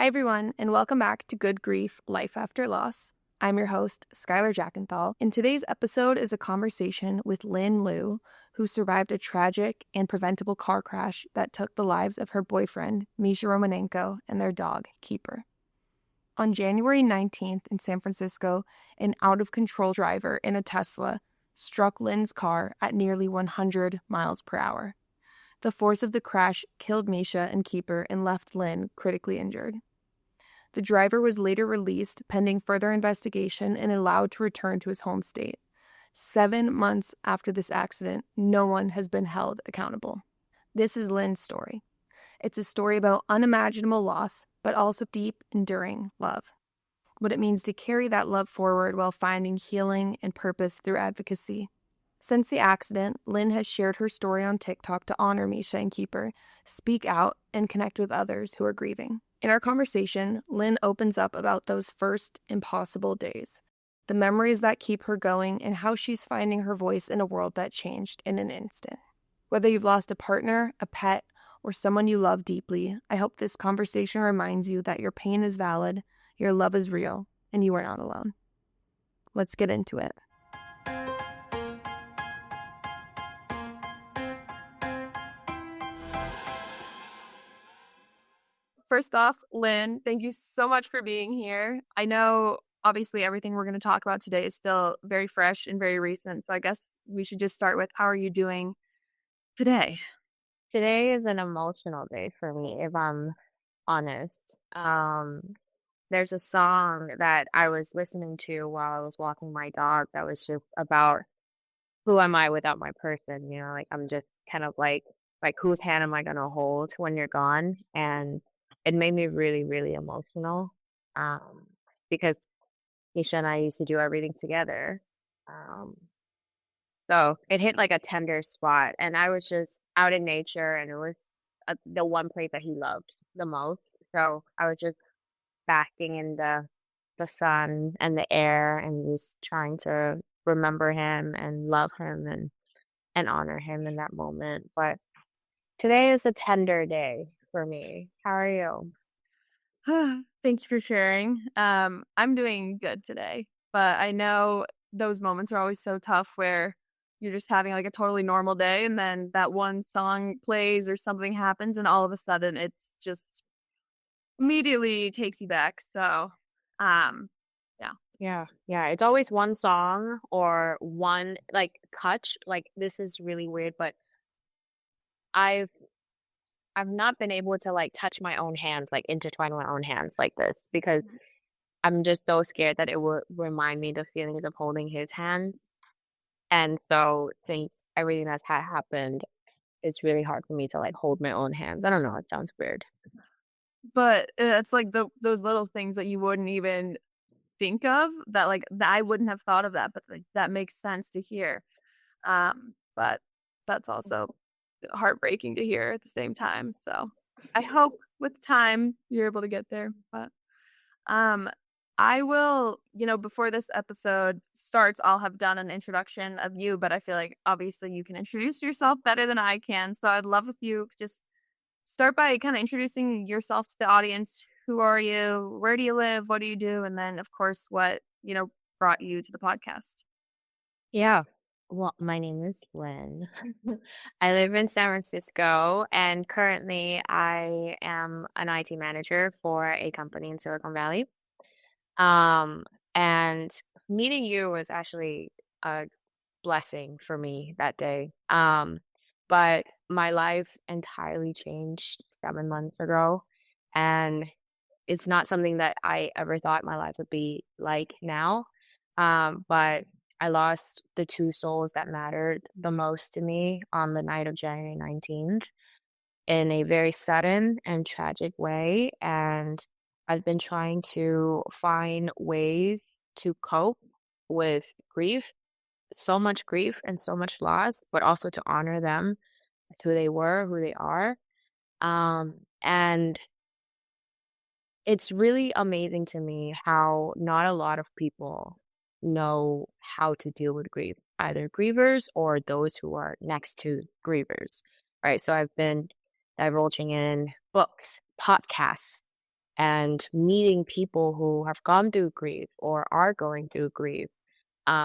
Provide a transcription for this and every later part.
Hi, everyone, and welcome back to Good Grief Life After Loss. I'm your host, Skylar Jackenthal, and today's episode is a conversation with Linh Luu, who survived a tragic and preventable car crash that took the lives of her boyfriend, Misha Romanenko, and their dog, Keeper. On January 19th in San Francisco, an out-of-control driver in a Tesla struck Lynn's car at nearly 100 miles per hour. The force of the crash killed Misha and Keeper and left Lynn critically injured. The driver was later released pending further investigation and allowed to return to his home state. 7 months after this accident, no one has been held accountable. This is Lynn's story. It's a story about unimaginable loss, but also deep, enduring love. What it means to carry that love forward while finding healing and purpose through advocacy. Since the accident, Lynn has shared her story on TikTok to honor Misha and Keeper, speak out, and connect with others who are grieving. In our conversation, Lynn opens up about those first impossible days, the memories that keep her going, and how she's finding her voice in a world that changed in an instant. Whether you've lost a partner, a pet, or someone you love deeply, I hope this conversation reminds you that your pain is valid, your love is real, and you are not alone. Let's get into it. First off, Lynn, thank you so much for being here. I know, obviously, everything we're going to talk about today is still very fresh and very recent. So I guess we should just start with, how are you doing today? Today is an emotional day for me, if I'm honest. There's a song that I was listening to while I was walking my dog that was just about who am I without my person, like I'm just kind of like whose hand am I gonna hold when you're gone? And it made me really, really emotional. Because Nisha and I used to do everything together. Um, so it hit like a tender spot, and I was just out in nature, and it was the one place that he loved the most. So I was just basking in the sun and the air, and just trying to remember him and love him and honor him in that moment. But today is a tender day for me. How are you? Thank you for sharing. I'm doing good today, but I know those moments are always so tough where you're just having like a totally normal day, and then that one song plays or something happens, and all of a sudden it's just immediately takes you back. So, yeah. Yeah. It's always one song or one like touch. Like this is really weird, but I've I've not been able to like touch my own hands, like intertwine my own hands like this because I'm just so scared that it would remind me the feelings of holding his hands. And so since everything that's happened, it's really hard for me to like hold my own hands. I don't know, it sounds weird. But it's like those little things that you wouldn't even think of, that like that I wouldn't have thought of that, but like, that makes sense to hear. But that's also heartbreaking to hear at the same time. So I hope with time you're able to get there. But um I will, before this episode starts, I'll have done an introduction of you, but I feel like obviously you can introduce yourself better than I can. So I'd love if you could just start by kind of introducing yourself to the audience. Who are you? Where do you live? What do you do? And then, of course, what, brought you to the podcast. Yeah. Well, my name is Lynn. I live in San Francisco, and currently I am an IT manager for a company in Silicon Valley. Um, and meeting you was actually a blessing for me that day. But my life entirely changed 7 months ago, and it's not something that I ever thought my life would be like now. But I lost the two souls that mattered the most to me on the night of January 19th in a very sudden and tragic way. And I've been trying to find ways to cope with grief, so much grief and so much loss, but also to honor them as who they were, who they are. And it's really amazing to me how not a lot of people know how to deal with grief, either grievers or those who are next to grievers, right? So I've been divulging in books, podcasts, and meeting people who have gone through grief or are going through grief,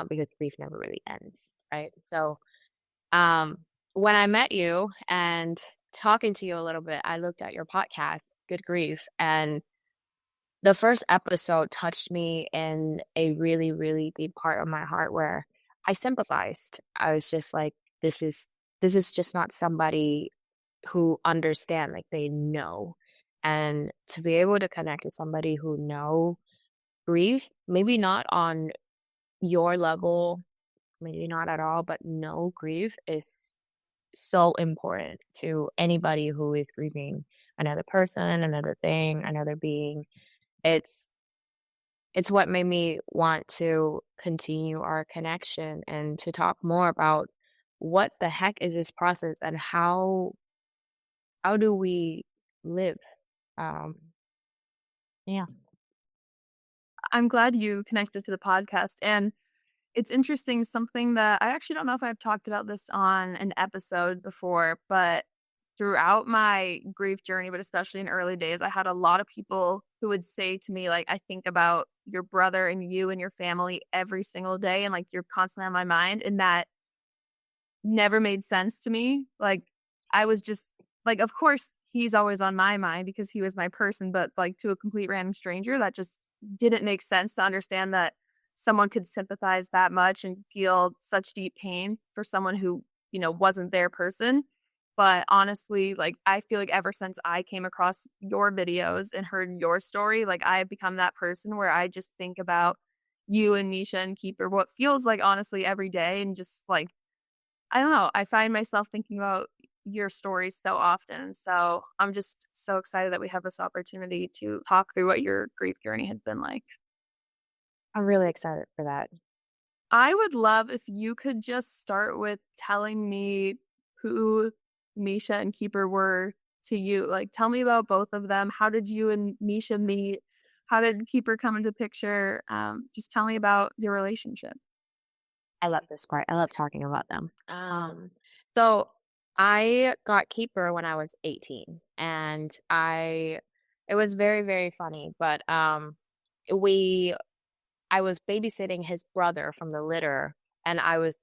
because grief never really ends, right? So, um, when I met you and talking to you a little bit, I looked at your podcast, Good Grief, and the first episode touched me in a really, really deep part of my heart where I sympathized. I was just like, this is just not somebody who understand, like they know. And to be able to connect with somebody who know grief, maybe not on your level, maybe not at all, but know grief is so important to anybody who is grieving another person, another thing, another being. It's it's what made me want to continue our connection and to talk more about what the heck is this process and how do we live? Um, yeah. I'm glad you connected to the podcast. And it's interesting, something that I actually don't know if I've talked about this on an episode before, but throughout my grief journey, but especially in early days, I had a lot of people who would say to me, like, I think about your brother and you and your family every single day, and like you're constantly on my mind. And that never made sense to me. Like, I was just like, of course, he's always on my mind because he was my person, but like to a complete random stranger, that just didn't make sense to understand that someone could sympathize that much and feel such deep pain for someone who, wasn't their person. But honestly, like, I feel like ever since I came across your videos and heard your story, like, I've become that person where I just think about you and Misha and Keeper, what feels like honestly every day, and just like, I don't know. I find myself thinking about your stories so often. So I'm just so excited that we have this opportunity to talk through what your grief journey has been like. I'm really excited for that. I would love if you could just start with telling me who Misha and Keeper were to you. Like, tell me about both of them. How did you and Misha meet? How did Keeper come into picture? Just tell me about your relationship. I love this part. I love talking about them. So I got Keeper when I was 18, and it was very, very funny, but we I was babysitting his brother from the litter, and I was,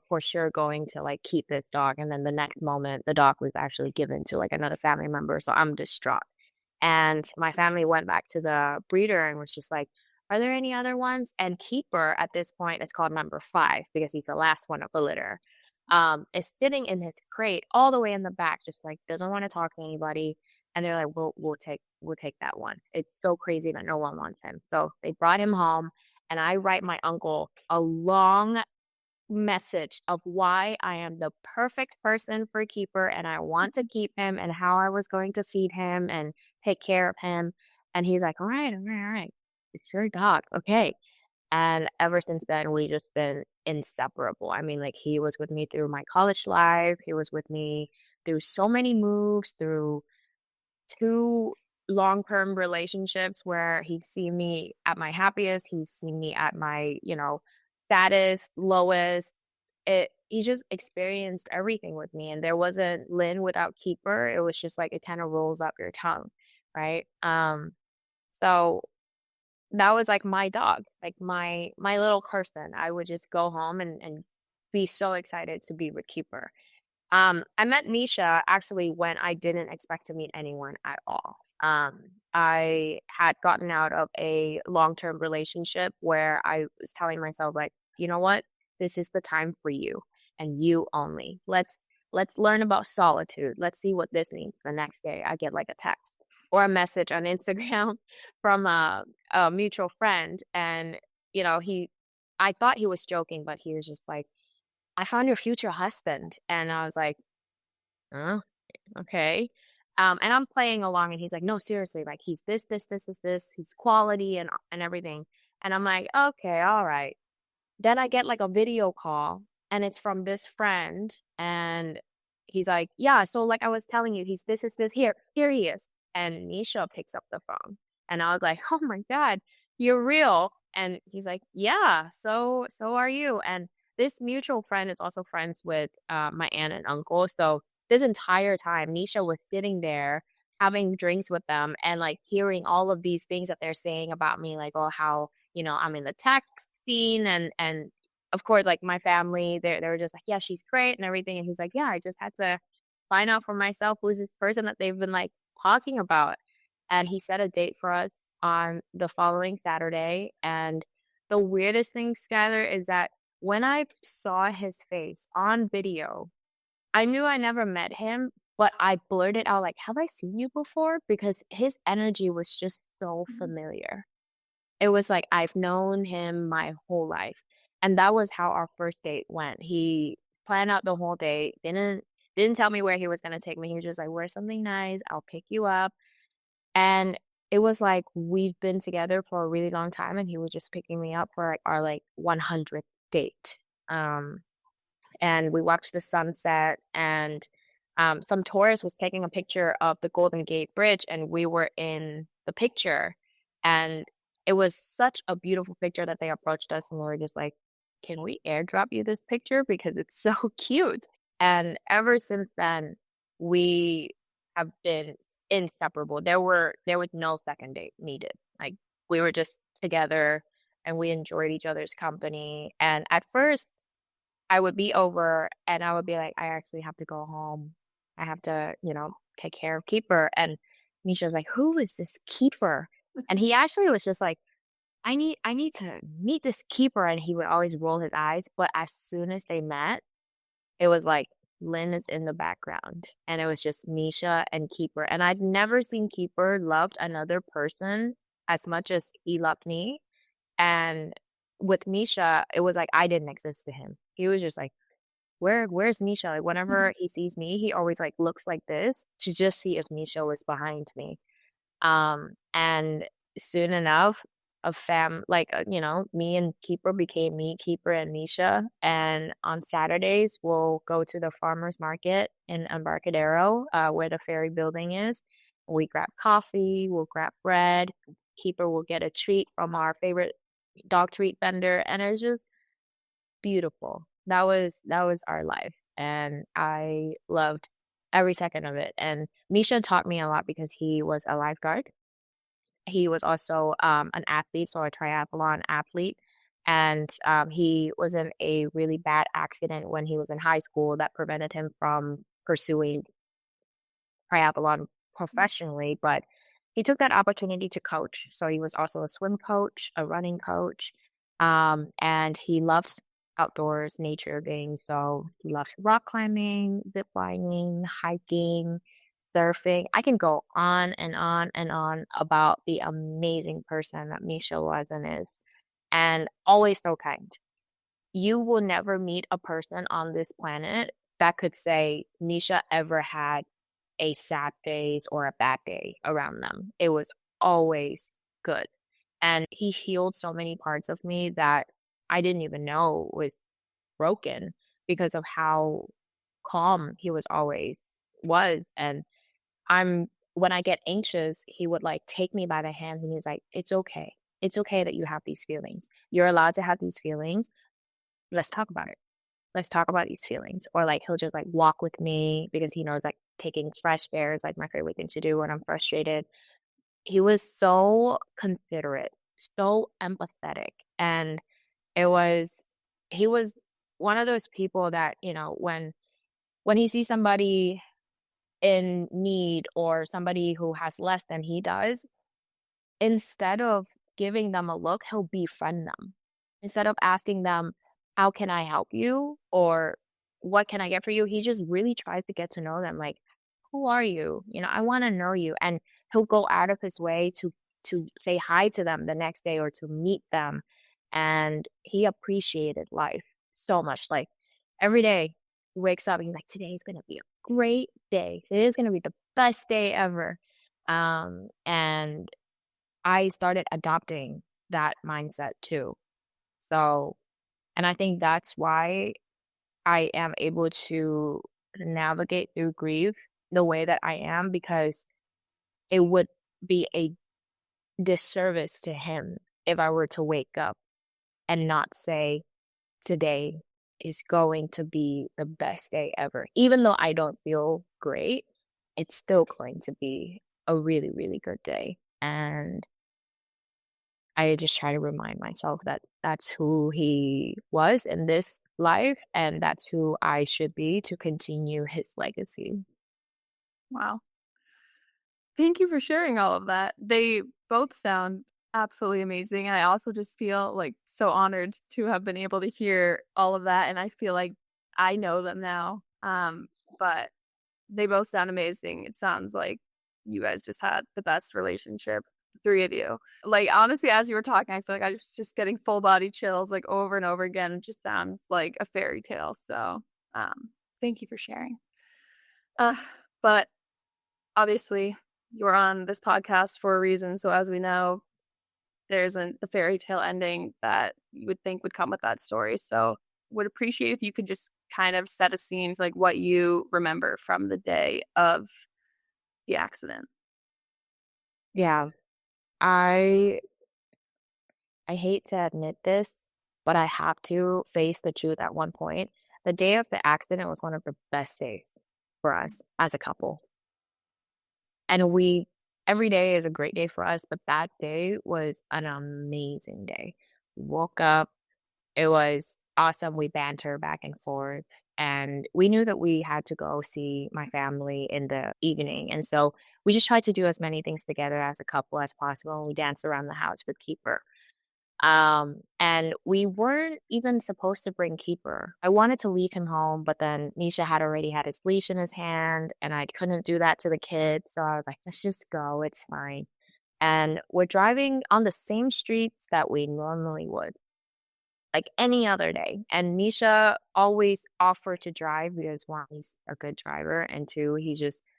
for sure going to like keep this dog. And then the next moment, the dog was actually given to like another family member. So I'm distraught. And my family went back to the breeder and was just like, are there any other ones? And Keeper at this point is called number 5 because he's the last one of the litter. Is sitting in his crate all the way in the back, just like doesn't want to talk to anybody. And they're like, we'll take that one. It's so crazy that no one wants him. So they brought him home, and I write my uncle a long message of why I am the perfect person for Keeper and I want to keep him and how I was going to feed him and take care of him. And he's like, all right, all right, all right. It's your dog. Okay. And ever since then, we just been inseparable. I mean, like, he was with me through my college life. He was with me through so many moves, through 2 long-term relationships where he's seen me at my happiest, he's seen me at my, saddest, lowest. He just experienced everything with me, and there wasn't Lynn without Keeper. It was just like it kind of rolls up your tongue, right? So that was like my dog, like my little person. I would just go home and be so excited to be with Keeper. I met Misha actually when I didn't expect to meet anyone at all. I had gotten out of a long-term relationship where I was telling myself, like, you know what? This is the time for you and you only. Let's learn about solitude. Let's see what this means. The next day I get like a text or a message on Instagram from a mutual friend. And, I thought he was joking, but he was just like, I found your future husband. And I was like, "Huh? Okay." And I'm playing along and he's like, "No, seriously, like he's this, he's quality and everything." And I'm like, "Okay, all right." Then I get like a video call and it's from this friend and he's like, "Yeah, so like I was telling you, he's this is this here he is." And Nisha picks up the phone and I was like, "Oh my God, you're real." And he's like, "Yeah, so are you." And this mutual friend is also friends with my aunt and uncle. So this entire time, Nisha was sitting there having drinks with them and like hearing all of these things that they're saying about me, like, oh, how, I'm in the tech scene and of course, like my family, they were just like, yeah, she's great and everything. And he's like, yeah, I just had to find out for myself who's this person that they've been like talking about. And he set a date for us on the following Saturday. And the weirdest thing, Skylar, is that when I saw his face on video, I knew I never met him, but I blurted out like, "Have I seen you before?" Because his energy was just so Mhm. familiar. It was like I've known him my whole life. And that was how our first date went. He planned out the whole date, didn't tell me where he was gonna take me. He was just like, "Wear something nice, I'll pick you up." And it was like we've been together for a really long time and he was just picking me up for like our like 100th date. Um and we watched the sunset and some tourist was taking a picture of the Golden Gate Bridge and we were in the picture and it was such a beautiful picture that they approached us and we were just like, can we airdrop you this picture because it's so cute. And ever since then we have been inseparable. There was no second date needed. Like we were just together and we enjoyed each other's company. And at first I would be over and I would be like, I actually have to go home. I have to, take care of Keeper. And Misha was like, who is this Keeper? And he actually was just like, I need to meet this Keeper. And he would always roll his eyes. But as soon as they met, it was like Lynn is in the background. And it was just Misha and Keeper. And I'd never seen Keeper loved another person as much as he loved me. And with Misha, it was like I didn't exist to him. He was just like, where's Misha? Like whenever he sees me, he always like looks like this to just see if Misha was behind me. And soon enough, me and Keeper became me, Keeper, and Misha. And on Saturdays, we'll go to the farmers market in Embarcadero, where the ferry building is. We grab coffee, we'll grab bread. Keeper will get a treat from our favorite dog treat vendor, and it's just beautiful. That was our life, and I loved every second of it. And Misha taught me a lot because he was a lifeguard. He was also an athlete, so a triathlon athlete. And he was in a really bad accident when he was in high school that prevented him from pursuing triathlon professionally, but he took that opportunity to coach. So he was also a swim coach, a running coach, and he loved outdoors, nature things. So he loved rock climbing, zip lining, hiking, surfing. I can go on and on and on about the amazing person that Misha was and is, and always so kind. You will never meet a person on this planet that could say Nisha ever had a sad phase or a bad day around them. It was always good. And he healed so many parts of me that I didn't even know was broken because of how calm he was. And when I get anxious, he would like take me by the hand and he's like, it's okay. It's okay that you have these feelings. You're allowed to have these feelings. Let's talk about it. Let's talk about these feelings. Or like he'll just like walk with me because he knows like taking fresh air is like my favorite thing to do when I'm frustrated. He was so considerate, so empathetic. And it was he was one of those people that, when he sees somebody in need or somebody who has less than he does, instead of giving them a look, he'll befriend them. Instead of asking them, "How can I help you?" or "What can I get for you?" He just really tries to get to know them. Like, "Who are you? I want to know you." And he'll go out of his way to say hi to them the next day or to meet them. And he appreciated life so much. Like every day he wakes up and he's like, "Today is gonna be a great day. Today is gonna be the best day ever." And I started adopting that mindset too. So, and I think that's why I am able to navigate through grief the way that I am because it would be a disservice to him if I were to wake up and not say, today is going to be the best day ever. Even though I don't feel great, it's still going to be a really, really good day. And I just try to remind myself that that's who he was in this life, and that's who I should be to continue his legacy. Wow. Thank you for sharing all of that. They both sound absolutely amazing. And I also just feel like so honored to have been able to hear all of that. And I feel like I know them now. But they both sound amazing. It sounds like you guys just had the best relationship, the three of you. Like, honestly, as you were talking, I feel like I was just getting full body chills like over and over again. It just sounds like a fairy tale. So, thank you for sharing. Uh, but obviously, you're on this podcast for a reason. So, as we know, there isn't the fairy tale ending that you would think would come with that story. So, would appreciate if you could just kind of set a scene for like what you remember from the day of the accident. Yeah, I I hate to admit this, but I have to face the truth at one point. The day of the accident was one of the best days for us as a couple. And we every day is a great day for us, but that day was an amazing day. We woke up, it was awesome. We banter back and forth. And we knew that we had to go see my family in the evening. And so we just tried to do as many things together as a couple as possible. And we danced around the house with Keeper. And we weren't even supposed to bring Keeper. I wanted to leave him home, but then Misha had already had his leash in his hand, and I couldn't do that to the kids. So I was like, let's just go. It's fine. And we're driving on the same streets that we normally would, like any other day. And Misha always offered to drive because one, he's a good driver, and two,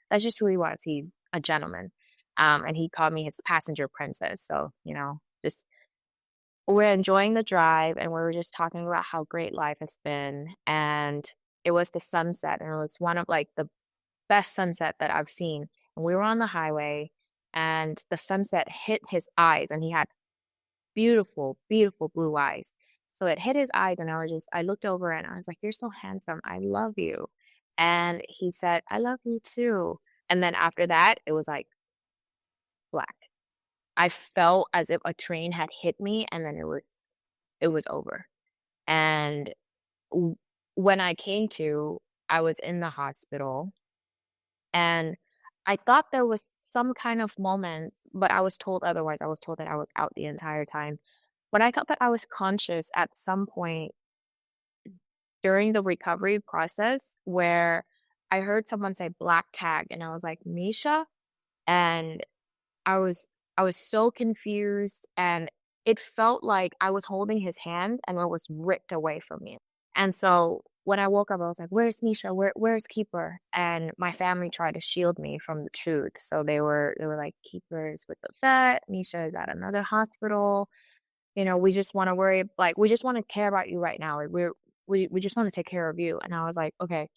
that's just who he was. He's a gentleman. And he called me his passenger princess. So, just we're enjoying the drive and we were just talking about how great life has been. And it was the sunset, and it was one of like the best sunset that I've seen. And we were on the highway and the sunset hit his eyes, and he had beautiful, beautiful blue eyes. So it hit his eyes, and I looked over and I was like, "You're so handsome. I love you." And he said, "I love you too." And then after that, it was like black. I felt as if a train had hit me, and then it was over. And w- when I came to, I was in the hospital, and I thought there was some kind of moments, but I was told otherwise. I was told that I was out the entire time. But I thought that I was conscious at some point during the recovery process where I heard someone say black tag, and I was like, Misha? And I was I was so confused, and it felt like I was holding his hand and it was ripped away from me. And so when I woke up, I was like, "Where's Misha? Where's Keeper?" And my family tried to shield me from the truth. So they were like, "Keeper is with the vet. Misha is at another hospital. We just want to worry, like we just want to care about you right now. Like, we just want to take care of you." And I was like, "Okay."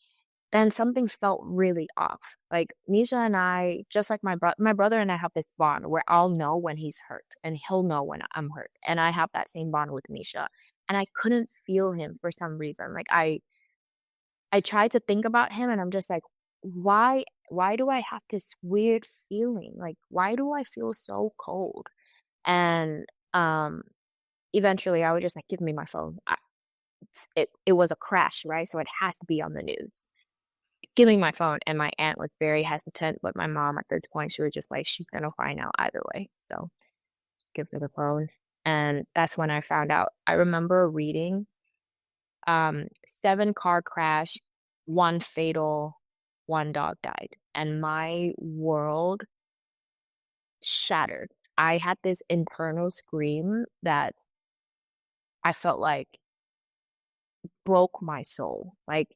Then something felt really off. Like Misha and I, just like my brother and I have this bond where I'll know when he's hurt and he'll know when I'm hurt. And I have that same bond with Misha. And I couldn't feel him for some reason. Like I tried to think about him and I'm just like, why do I have this weird feeling? Like why do I feel so cold? And um eventually I was just like, give me my phone. It was a crash, right? So it has to be on the news. Giving my phone, and my aunt was very hesitant, but my mom at this point, she was just like, "She's gonna find out either way." So, just give her the phone, and that's when I found out. I remember reading, 7 car crash, 1 fatal, 1 dog died, and my world shattered. I had this internal scream that I felt like broke my soul. Like,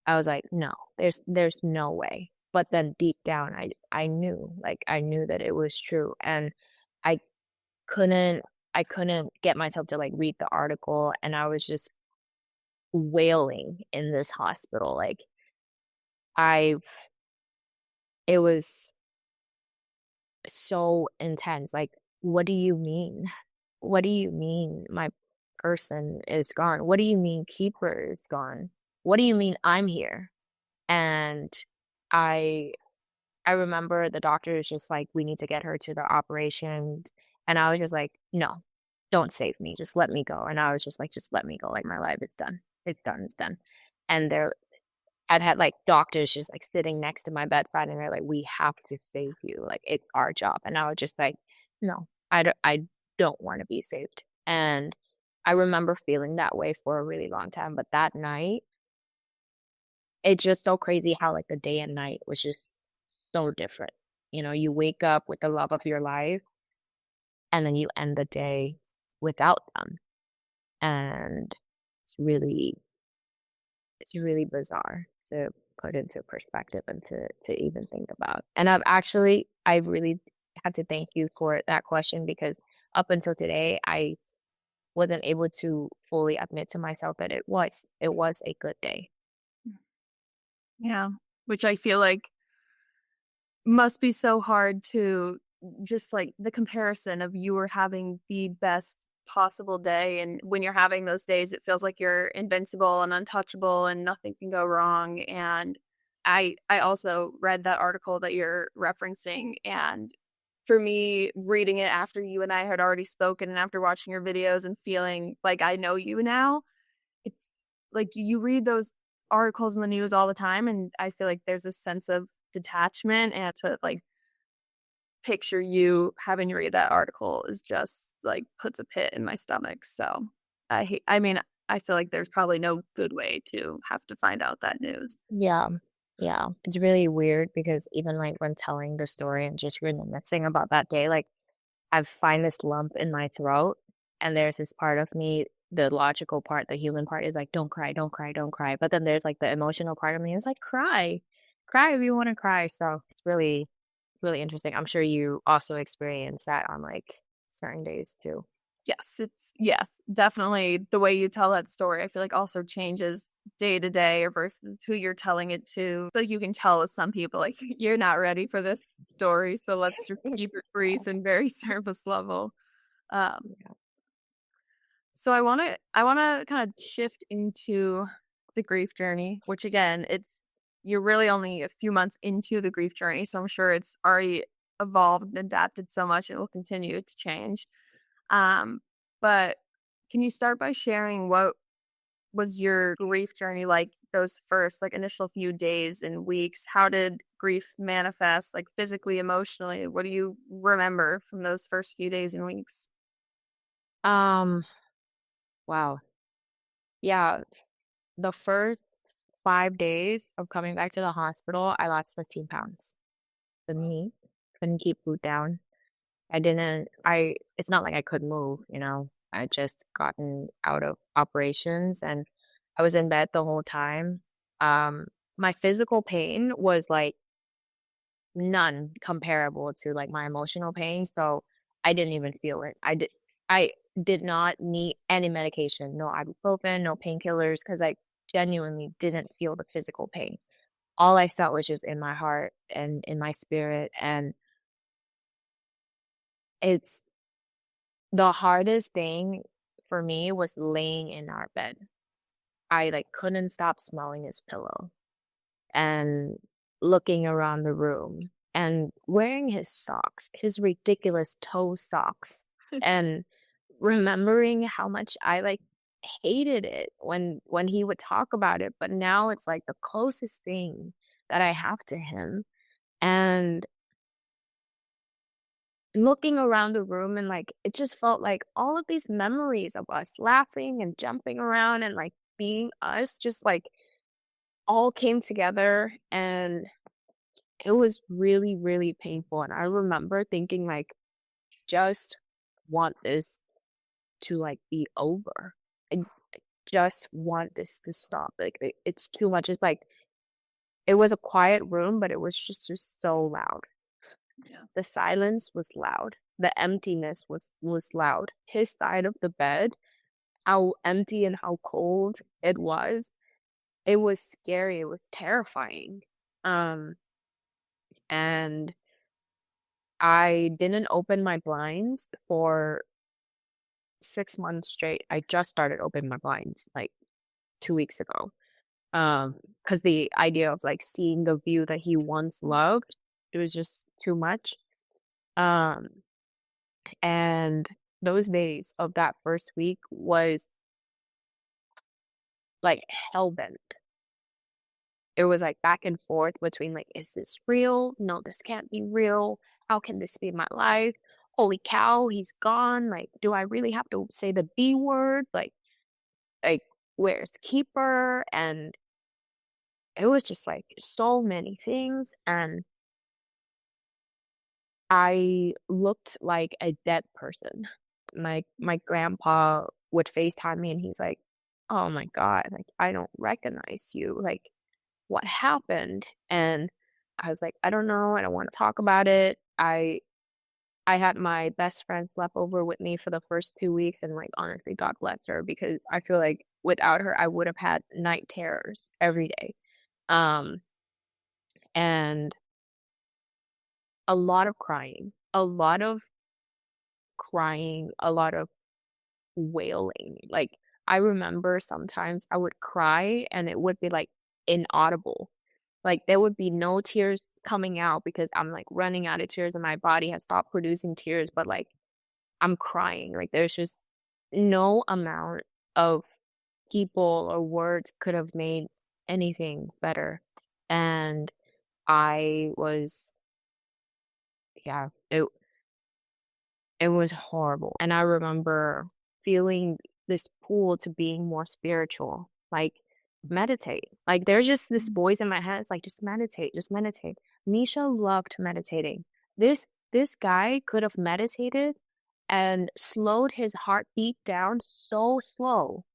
I was like, "No, there's no way." But then deep down, I knew, like, I knew that it was true, and I couldn't I couldn't get myself to, like, read the article, and I was just wailing in this hospital, like, I've it was so intense, like, "What do you mean? What do you mean my person is gone? What do you mean Keeper is gone? What do you mean I'm here?" And I I remember the doctor was just like, "We need to get her to the operation," and I was just like, "No, don't save me, just let me go," and I was just like, "Just let me go, like, my life is done. It's done, it's done." And I'd had, like, doctors just, like, sitting next to my bedside, and they're like, "We have to save you, like, it's our job," and I was just like, "No, I don't wanna be saved," and I remember feeling that way for a really long time, but that night, it's just so crazy how, like, the day and night was just so different. You know, you wake up with the love of your life, and then you end the day without them, and it's really it's really bizarre to put into perspective and to even think about. And I really had to thank you for that question because up until today, I wasn't able to fully admit to myself that it was a good day. Yeah, which I feel like must be so hard to just, like, the comparison of you were having the best possible day, and when you're having those days, it feels like you're invincible and untouchable and nothing can go wrong, and I also read that article that you're referencing, and for me, reading it after you and I had already spoken and after watching your videos and feeling like I know you now, it's like you read those articles in the news all the time, and I feel like there's a sense of detachment, and to, like, picture you having to read that article is just, like, puts a pit in my stomach, so I mean, I feel like there's probably no good way to have to find out that news. Yeah. Yeah. It's really weird because even like when telling the story and just reminiscing about that day, like I find this lump in my throat, and there's this part of me, the logical part, the human part is like, don't cry, don't cry, don't cry. But then there's like the emotional part of me is like, cry, cry if you want to cry. So it's really, really interesting. I'm sure you also experience that on like certain days too. Yes, definitely the way you tell that story, I feel like also changes day to day or versus who you're telling it to. Like, you can tell with some people, like, "You're not ready for this story, so let's just keep it brief and very surface level." Um Yeah. So I wanna kind of shift into the grief journey, which again, it's you're really only a few months into the grief journey, so I'm sure it's already evolved and adapted so much it will continue to change. Um, but can you start by sharing what was your grief journey like those first like initial few days and weeks? How did grief manifest like physically, emotionally? What do you remember from those first few days and weeks? Um, wow. Yeah. The first 5 days of coming back to the hospital, I lost 15 pounds. Couldn't eat, couldn't keep food down. It's not like I could move, you know. I just gotten out of operations and I was in bed the whole time. Um, my physical pain was like none comparable to like my emotional pain, so I didn't even feel it. I did not need any medication, no ibuprofen, no painkillers, because I genuinely didn't feel the physical pain. All I felt was just in my heart and in my spirit, and it's the hardest thing for me was laying in our bed. I, like, couldn't stop smelling his pillow and looking around the room and wearing his socks, his ridiculous toe socks, and remembering how much I, like, hated it when he would talk about it, but now it's, like, the closest thing that I have to him, and looking around the room and, like, it just felt like all of these memories of us laughing and jumping around and, like, being us just, like, all came together, and it was really, really painful, and I remember thinking, like, "Just want this to, like, be over. I just want this to stop, like, it's too much." It's like it was a quiet room, but it was just so loud. Yeah. The silence was loud. The emptiness was loud. His side of the bed, how empty and how cold it was scary, it was terrifying. Um, and I didn't open my blinds for 6 months straight. I just started opening my blinds, like, 2 weeks ago. Because the idea of, like, seeing the view that he once loved It was just too much. Um, and those days of that first week was like hell-bent. It was like back and forth between like, is this real? No, this can't be real. How can this be my life? Holy cow, he's gone. Like, do I really have to say the B word? Like where's keeper? And it was just like so many things. And I looked like a dead person. My grandpa would FaceTime me and he's like, "Oh my God, like I don't recognize you. Like what happened?" And I was like, "I don't know. I don't want to talk about it." I had my best friend slept over with me for the first 2 weeks, and like honestly, God bless her, because I feel like without her I would have had night terrors every day. Um and a lot of crying. A lot of crying, a lot of wailing. Like, I remember sometimes I would cry and it would be, like, inaudible. Like, there would be no tears coming out because I'm, like, running out of tears and my body has stopped producing tears, but, like, I'm crying. Like, there's just no amount of people or words could have made anything better. And I was yeah, it was horrible, and I remember feeling this pull to being more spiritual, like, meditate. Like, there's just this voice in my head, it's like, "Just meditate, just meditate." Misha loved meditating. This guy could have meditated and slowed his heartbeat down so slow,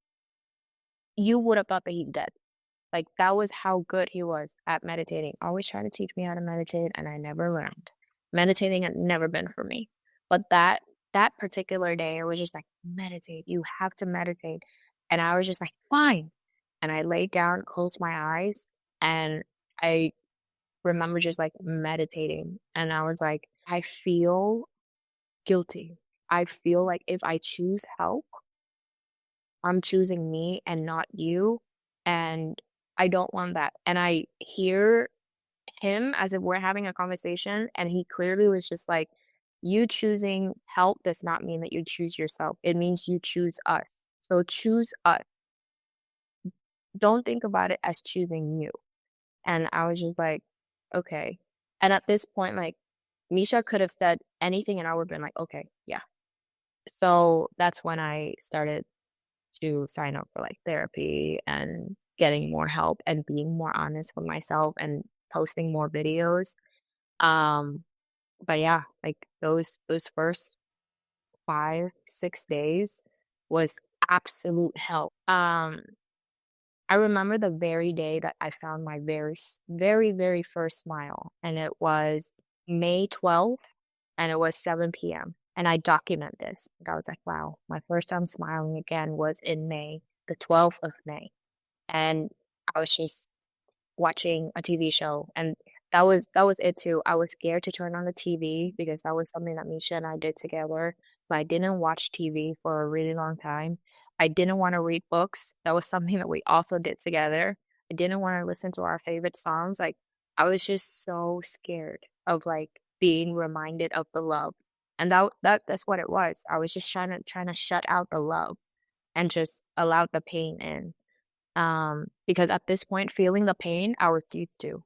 you would have thought that he's dead. Like, that was how good he was at meditating. Always trying to teach me how to meditate, and I never learned. Meditating had never been for me. But that particular day, I was just like, meditate. You have to meditate. And I was just like, fine. And I laid down, closed my eyes, and I remember just like meditating. And I was like, I feel guilty. I feel like if I choose help, I'm choosing me and not you. And I don't want that. And I hear him as if we're having a conversation, and he clearly was just like, you choosing help does not mean that you choose yourself. It means you choose us. So choose us. Don't think about it as choosing you. And I was just like, okay. And at this point, like, Misha could have said anything and I would have been like, okay, yeah. So that's when I started to sign up for like therapy and getting more help and being more honest with myself and posting more videos. Um, but yeah, like those first 5, 6 days was absolute hell. I remember the very day that I found my very, very first smile, and it was May 12th, and it was 7 p.m. And I document this. And I was like, wow, my first time smiling again was in May, the 12th of May. And I was just watching a TV show, and that was it too. I was scared to turn on the TV because that was something that Misha and I did together. So I didn't watch TV for a really long time. I didn't want to read books. That was something that we also did together. I didn't want to listen to our favorite songs. Like, I was just so scared of like being reminded of the love. And that's what it was. I was just trying to shut out the love and just allow the pain in. Because at this point, feeling the pain, I refused to.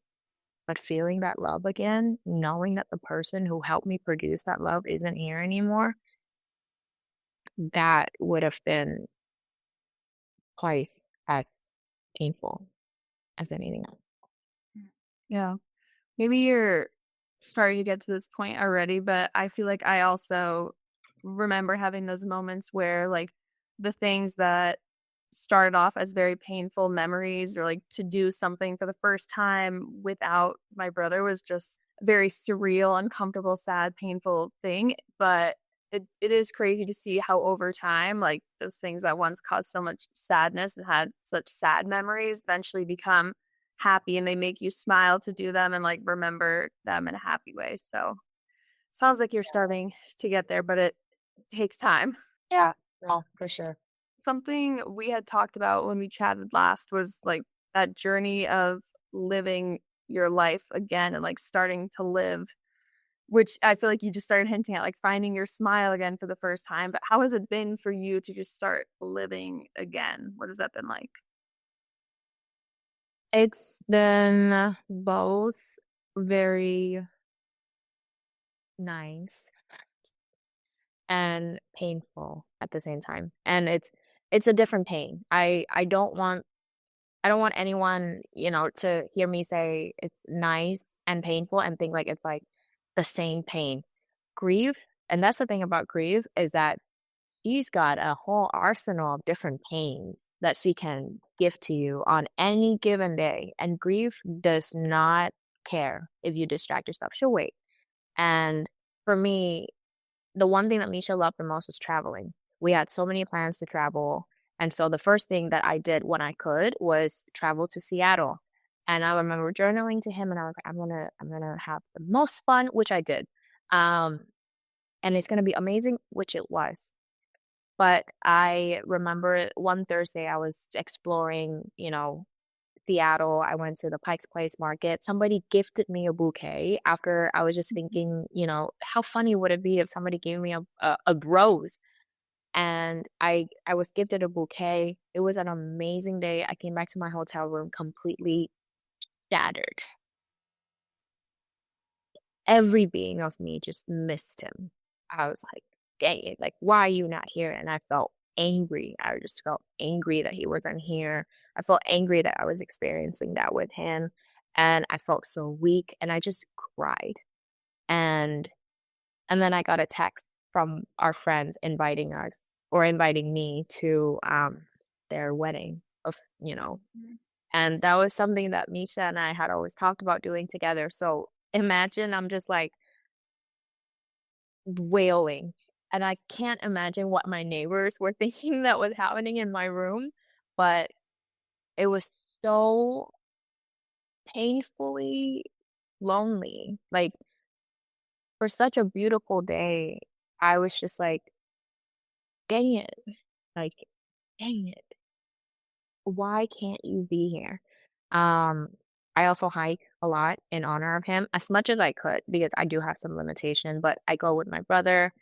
But feeling that love again, knowing that the person who helped me produce that love isn't here anymore, that would have been twice as painful as anything else. Yeah. Maybe you're starting to get to this point already, but I feel like I also remember having those moments where, like, the things that started off as very painful memories, or like to do something for the first time without my brother, was just a very surreal, uncomfortable, sad, painful thing. But it is crazy to see how over time, like, those things that once caused so much sadness and had such sad memories eventually become happy, and they make you smile to do them and like remember them in a happy way. So sounds like you're starting to get there, but it takes time. Yeah, no, for sure. Something we had talked about when we chatted last was like that journey of living your life again and like starting to live, which I feel like you just started hinting at, like finding your smile again for the first time. But how has it been for you to just start living again? What has that been like? It's been both very nice and painful at the same time. And it's a different pain. I don't want anyone, to hear me say it's nice and painful and think like it's like the same pain. Grief, and that's the thing about grief is that she's got a whole arsenal of different pains that she can give to you on any given day. And grief does not care if you distract yourself. She'll wait. And for me, the one thing that Misha loved the most was traveling. We had so many plans to travel. And so the first thing that I did when I could was travel to Seattle. And I remember journaling to him and I was like, I'm gonna have the most fun, which I did. Um, and it's gonna be amazing, which it was. But I remember one Thursday I was exploring, Seattle. I went to the Pike's Place Market. Somebody gifted me a bouquet after I was just thinking, how funny would it be if somebody gave me a rose? And I was gifted a bouquet. It was an amazing day. I came back to my hotel room completely shattered. Every being of me just missed him. I was like, dang it, like, why are you not here? And I felt angry. I just felt angry that he wasn't here. I felt angry that I was experiencing that with him. And I felt so weak and I just cried. And and then I got a text from our friends inviting us or inviting me to their wedding of, and that was something that Misha and I had always talked about doing together. So imagine I'm just like wailing. And I can't imagine what my neighbors were thinking that was happening in my room, but it was so painfully lonely. Like, for such a beautiful day, I was just like, dang it. Like, dang it. Why can't you be here? Um, I also hike a lot in honor of him as much as I could because I do have some limitation, but I go with my brother,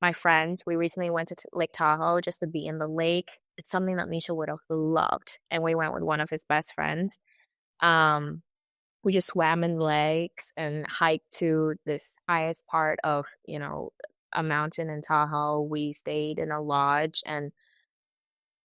my friends. We recently went to Lake Tahoe just to be in the lake. It's something that Misha would have loved. And we went with one of his best friends. Um, we just swam in lakes and hiked to this highest part of, a mountain in Tahoe. We stayed in a lodge and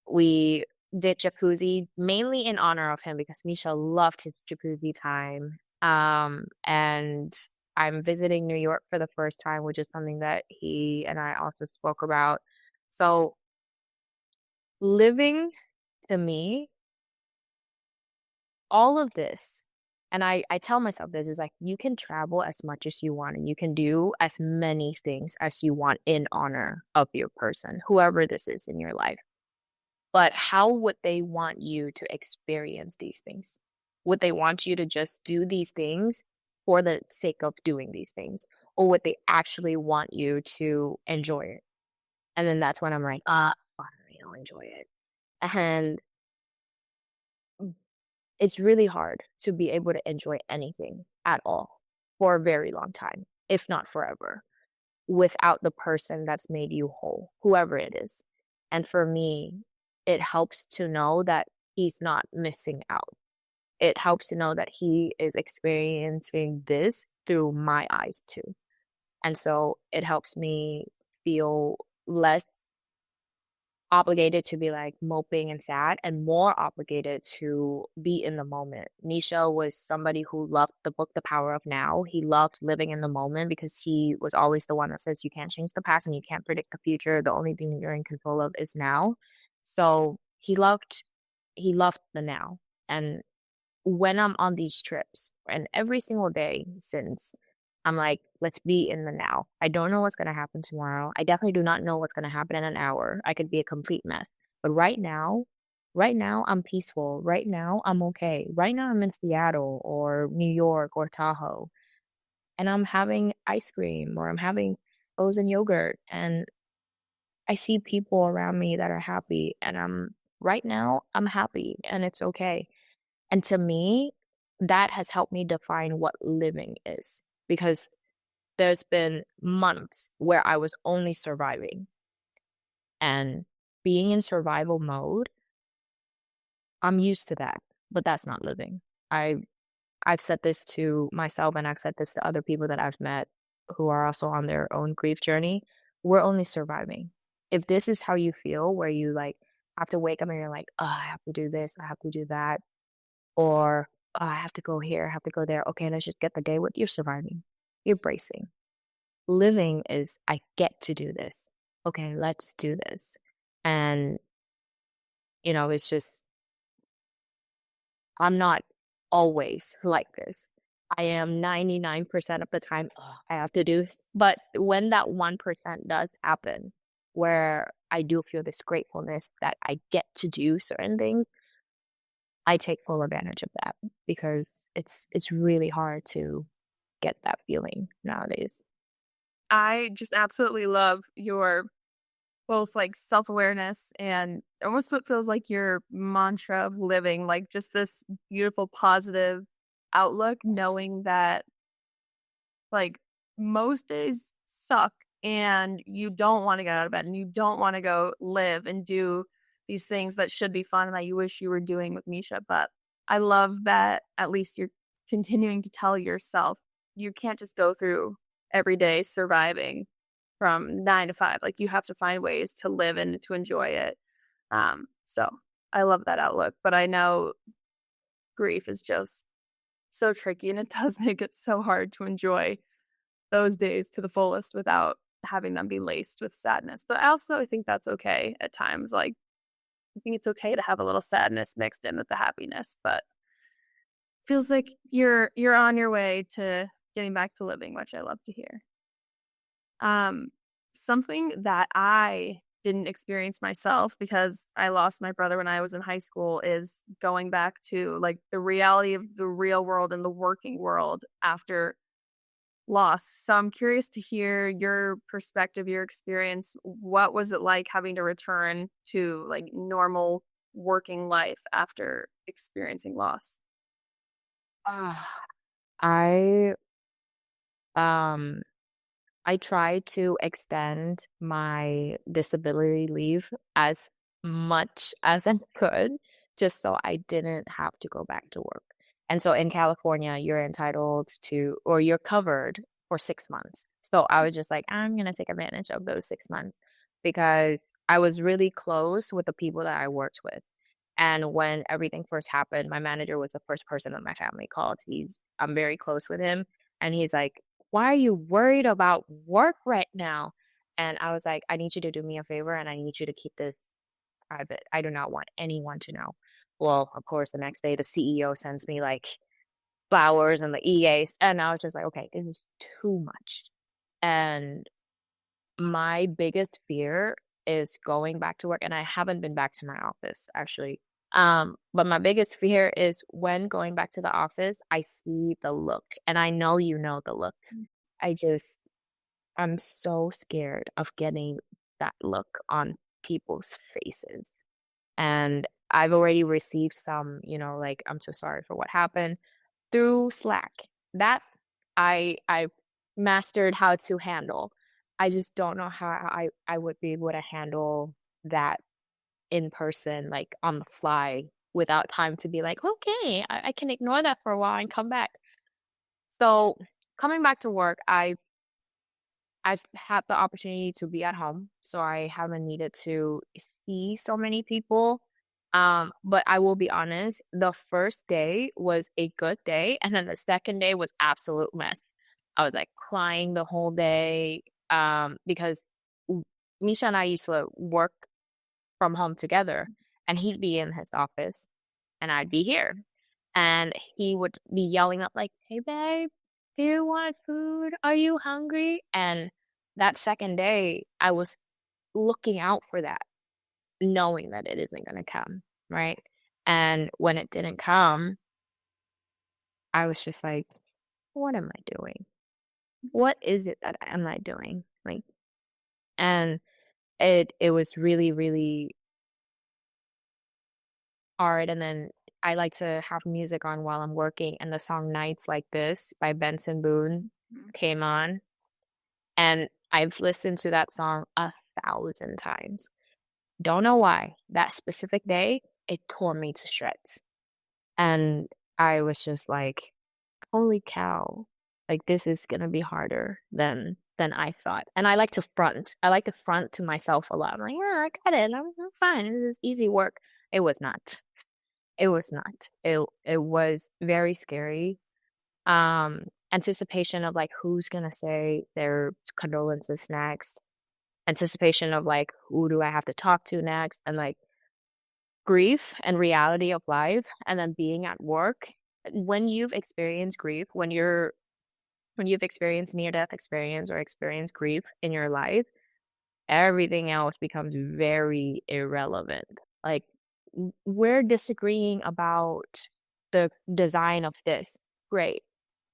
we did jacuzzi mainly in honor of him because Misha loved his jacuzzi time. And I'm visiting New York for the first time, which is something that he and I also spoke about. So living to me, all of this, and I tell myself this is like you can travel as much as you want and you can do as many things as you want in honor of your person, whoever this is in your life. But how would they want you to experience these things? Would they want you to just do these things for the sake of doing these things? Or would they actually want you to enjoy it? And then that's when I'm like, fine, I'll enjoy it. And it's really hard to be able to enjoy anything at all for a very long time, if not forever, without the person that's made you whole, whoever it is. And for me, it helps to know that he's not missing out. It helps to know that he is experiencing this through my eyes too. And so it helps me feel less obligated to be like moping and sad and more obligated to be in the moment. Misha was somebody who loved the book The Power of Now. He loved living in the moment because he was always the one that says you can't change the past and you can't predict the future. The only thing you're in control of is now. So he loved the now. And when I'm on these trips and every single day since I'm like, let's be in the now. I don't know what's going to happen tomorrow. I definitely do not know what's going to happen in an hour. I could be a complete mess. But right now, I'm peaceful. Right now, I'm okay. Right now, I'm in Seattle or New York or Tahoe and I'm having ice cream or I'm having frozen yogurt and I see people around me that are happy and right now, I'm happy and it's okay. And to me, that has helped me define what living is, because there's been months where I was only surviving, and being in survival mode, I'm used to that, but that's not living. I I've said this to myself, and I've said this to other people that I've met who are also on their own grief journey. We're only surviving. If this is how you feel, where you like have to wake up and you're like, oh, I have to do this, I have to do that, or "Oh, I have to go here, I have to go there. Okay, let's just get the day with you're surviving. You're bracing. Living is I get to do this. Okay, let's do this. And it's just I'm not always like this. I am 99% of the time, "Oh, I have to do this." But when that 1% does happen, where I do feel this gratefulness that I get to do certain things, I take full advantage of that, because it's really hard to get that feeling nowadays. I just absolutely love your both like self-awareness and almost what feels like your mantra of living, like just this beautiful positive outlook, knowing that like most days suck and you don't want to get out of bed and you don't want to go live and do these things that should be fun and that you wish you were doing with Misha. But I love that at least you're continuing to tell yourself you can't just go through every day surviving from 9 to 5. Like you have to find ways to live and to enjoy it. So I love that outlook. But I know grief is just so tricky and it does make it so hard to enjoy those days to the fullest without having them be laced with sadness. But I think that's okay at times. Like, I think it's okay to have a little sadness mixed in with the happiness, but feels like you're on your way to getting back to living, which I love to hear. Um, Something that I didn't experience myself because I lost my brother when I was in high school is going back to like the reality of the real world and the working world after loss. So I'm curious to hear your perspective, your experience. What was it like having to return to like normal working life after experiencing loss? Ah, I um I tried to extend my disability leave as much as I could, just so I didn't have to go back to work. And so in California, you're entitled to, or you're covered for 6 months. So I was just like, I'm gonna take advantage of those 6 months, because I was really close with the people that I worked with. And when everything first happened, my manager was the first person that my family called. I'm very close with him. And he's like, why are you worried about work right now? And I was like, I need you to do me a favor and I need you to keep this private. I do not want anyone to know. Well, of course, the next day the CEO sends me like flowers and the EAs. And I was just like, okay, this is too much. And my biggest fear is going back to work, and I haven't been back to my office actually. But my biggest fear is when going back to the office, I see the look, and I know you know the look. I just I'm so scared of getting that look on people's faces. And I've already received some, like, I'm so sorry for what happened through Slack. That I mastered how to handle. I just don't know how I would be able to handle that in person, like on the fly, without time to be like, okay, I can ignore that for a while and come back. So coming back to work, I've had the opportunity to be at home, so I haven't needed to see so many people. But I will be honest, the first day was a good day, and then the second day was absolute mess. I was like crying the whole day, because Misha and I used to work from home together, and he'd be in his office, and I'd be here. And he would be yelling up like, "Hey babe, do you want food? Are you hungry?" And that second day, I was looking out for that, knowing that it isn't gonna come, right? And when it didn't come, I was just like, "What am I doing? What is it that am I doing?" Like, and it was really, really hard, and then I like to have music on while I'm working, and the song Nights Like This by Benson Boone Mhm. came on, and I've listened to that song 1,000 times. Don't know why. That specific day, it tore me to shreds. And I was just like, "Holy cow. Like, this is gonna be harder than I thought." And I like to front. I like to front to myself a lot. I'm like, "Yeah, I got it. I'm fine. This is easy work." It was not. It was not. It was very scary. Anticipation of, like, who's gonna say their condolences next, anticipation of, like, who do I have to talk to next, and, like, grief and reality of life, and then being at work. When you've experienced grief, when you've experienced near-death experience or experienced grief in your life, everything else becomes very irrelevant. Like, we're disagreeing about the design of this. Great.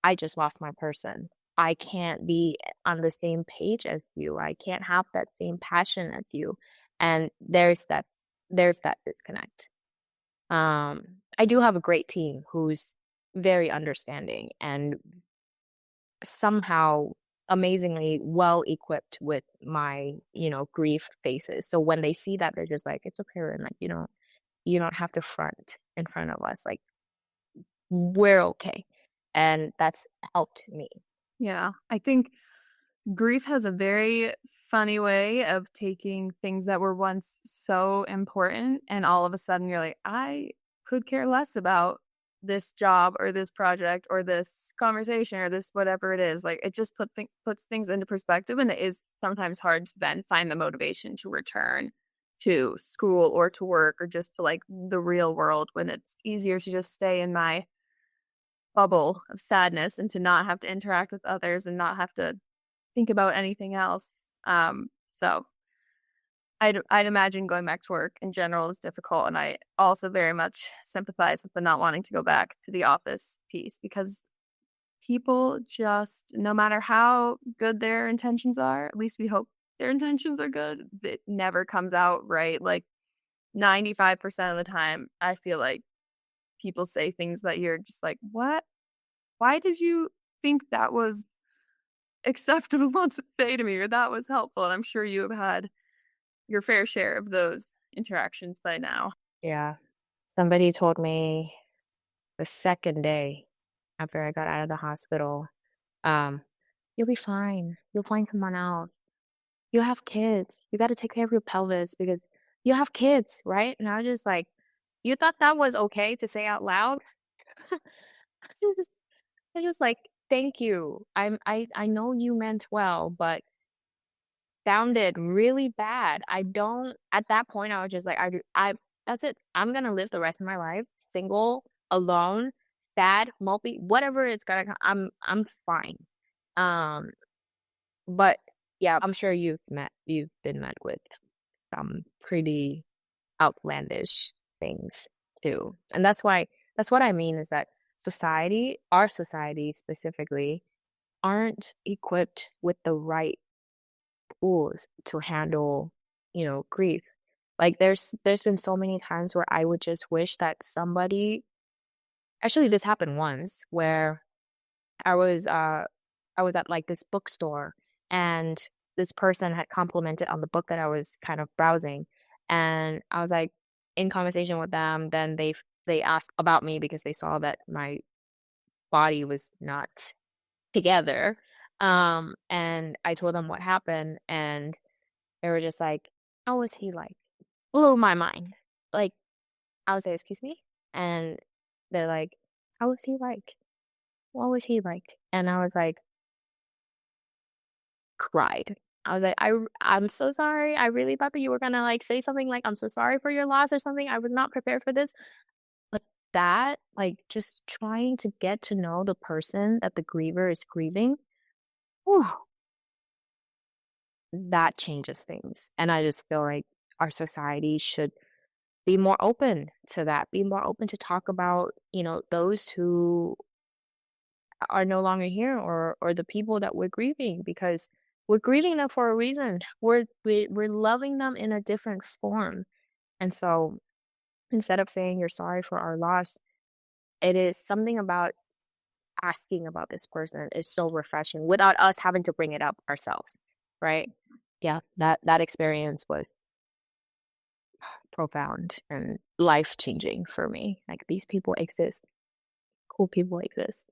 I just lost my person. I can't be on the same page as you. I can't have that same passion as you. And there's that disconnect. I do have a great team who's very understanding and somehow amazingly well equipped with my, grief phases. So when they see that, they're just like, "It's okay, and like, you don't have to front in front of us. Like, we're okay." And that's helped me. Yeah, I think grief has a very funny way of taking things that were once so important, and all of a sudden you're like, I could care less about this job or this project or this conversation or this whatever it is. Like it just puts things into perspective, and it is sometimes hard to then find the motivation to return to school or to work or just to like the real world when it's easier to just stay in my bubble of sadness and to not have to interact with others and not have to think about anything else. So I'd imagine going back to work in general is difficult, and I also very much sympathize with the not wanting to go back to the office piece because people just, no matter how good their intentions are, at least we hope their intentions are good, it never comes out right. Like 95% of the time, I feel like people say things that you're just like, what? Why did you think that was acceptable to say to me or that was helpful? And I'm sure you have had your fair share of those interactions by now. Yeah. Somebody told me the second day after I got out of the hospital, um, "You'll be fine. You'll find someone else. You have kids. You got to take care of your pelvis because you have kids, right?" And I was just like, "You thought that was okay to say out loud?" I just, I just like, "Thank you. I know you meant well, but sounded really bad." I don't. At that point, I was just like, That's it. I'm gonna live the rest of my life single, alone, sad, mopey, whatever it's gonna. I'm fine. Um, but yeah, I'm sure you've been met with some pretty outlandish things too. And that's what I mean is that our society specifically, aren't equipped with the right tools to handle, grief. Like there's been so many times where I would just wish that somebody actually this happened once where I was uh I was at like this bookstore, and this person had complimented on the book that I was kind of browsing, and I was like in conversation with them. Then they asked about me because they saw that my body was not together. And I told them what happened, and they were just like, "How was he like?" Blew my mind. Like, I would say, "Excuse me?" And they're like, "How was he like? What was he like?" And I was like, cried. I was like, I'm so sorry. I really thought that you were gonna like say something like, 'I'm so sorry for your loss,' or something. I was not prepared for this." But that, like, just trying to get to know the person that the griever is grieving, whew, that changes things. And I just feel like our society should be more open to that, be more open to talk about, those who are no longer here, or the people that we're grieving, because we're grieving them for a reason. We're loving them in a different form. And so instead of saying you're sorry for our loss, it is something about asking about this person is so refreshing without us having to bring it up ourselves, right? Yeah, that experience was profound and life-changing for me. Like, these people exist. Cool people exist.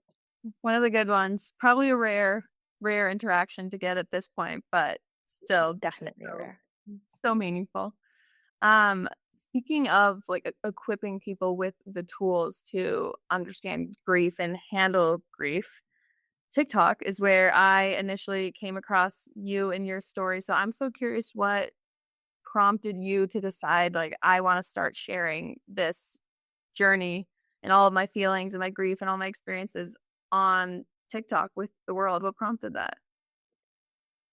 One of the good ones. Probably a rare interaction to get at this point, but still Definitely rare. so meaningful. Um, Speaking of like equipping people with the tools to understand grief and handle grief, TikTok is where I initially came across you and your story. So I'm so curious what prompted you to decide like I want to start sharing this journey and all of my feelings and my grief and all my experiences on TikTok with the world. What prompted that?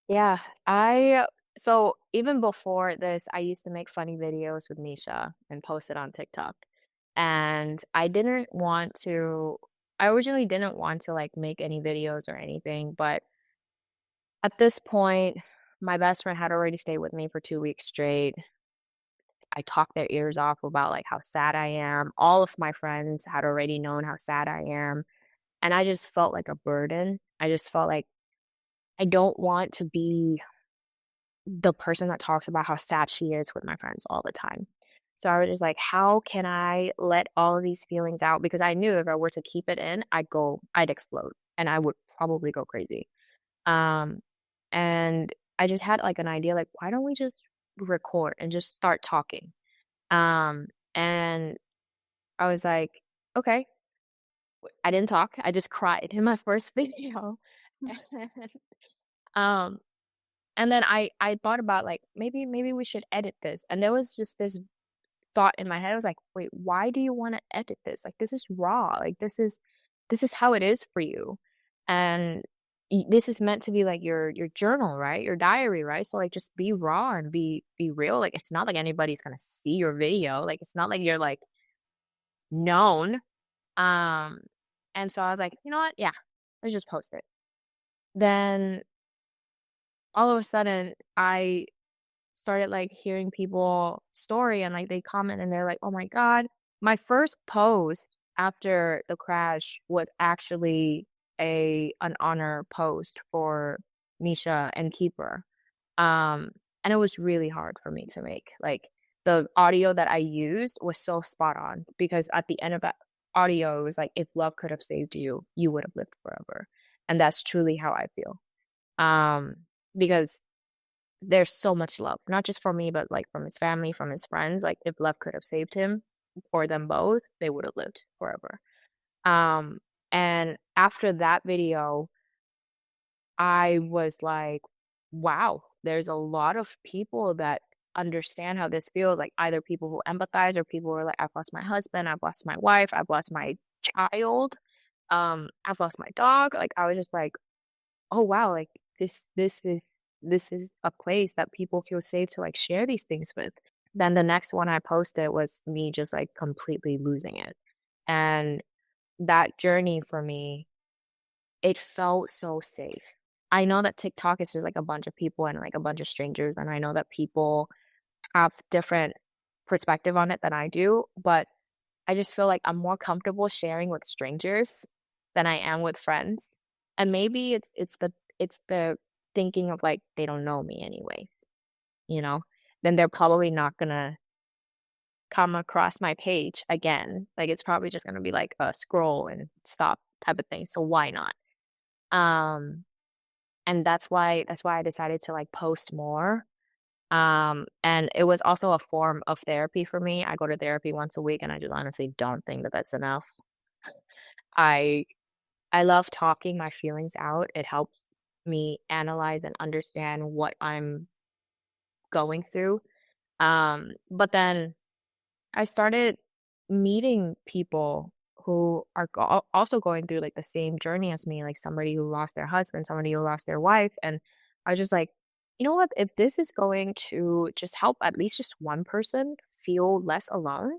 Yeah, I so even before this, I used to make funny videos with Misha and post it on TikTok. And I originally didn't want to like make any videos or anything, but at this point, my best friend had already stayed with me for 2 weeks straight. I talked their ears off about like how sad I am. All of my friends had already known how sad I am. And I just felt like a burden. I just felt like I don't want to be the person that talks about how sad she is with my friends all the time. So I was just like, how can I let all of these feelings out? Because I knew if I were to keep it in, I'd explode and I would probably go crazy. Um, and I just had like an idea, like, why don't we just record and just start talking? And I was like, okay. I didn't talk. I just cried in my first video. um, and then I thought about like maybe we should edit this. And there was just this thought in my head. I was like, wait, why do you want to edit this? Like this is raw. Like this is how it is for you. And this is meant to be like your journal, right? Your diary, right? So like just be raw and be real. Like it's not like anybody's gonna see your video. Like it's not like you're like known. Um and so I was like, you know what? Yeah, let's just post it. Then all of a sudden I started like hearing people story and like they comment and they're like, "Oh my god." My first post after the crash was actually a an honor post for Misha and Keeper. Um and it was really hard for me to make. Like the audio that I used was so spot on because at the end of that audio it was like if love could have saved you, you would have lived forever. And that's truly how I feel. Um because there's so much love, not just for me, but like from his family, from his friends. Like if love could have saved him or them both, they would have lived forever. Um, and after that video, I was like, wow, there's a lot of people that understand how this feels. Like either people who empathize or people who are like, I've lost my husband, I've lost my wife, I've lost my child, I've lost my dog. Like I was just like, oh wow, like this is a place that people feel safe to like share these things with. Then the next one I posted was me just like completely losing it. And that journey for me, it felt so safe. I know that TikTok is just like a bunch of people and like a bunch of strangers, and I know that people have different perspective on it than I do, but I just feel like I'm more comfortable sharing with strangers than I am with friends. And maybe it's the thinking of like they don't know me anyways, you know? Then they're probably not gonna come across my page again. Like it's probably just gonna be like a scroll and stop type of thing. So why not? Um and that's why I decided to like post more. And it was also a form of therapy for me. I go to therapy once a week and I just honestly don't think that that's enough. I I love talking my feelings out. It helps me analyze and understand what I'm going through. But then I started meeting people who are also going through like the same journey as me, like somebody who lost their husband, somebody who lost their wife. And I was just like, you know what? If this is going to just help at least just one person feel less alone,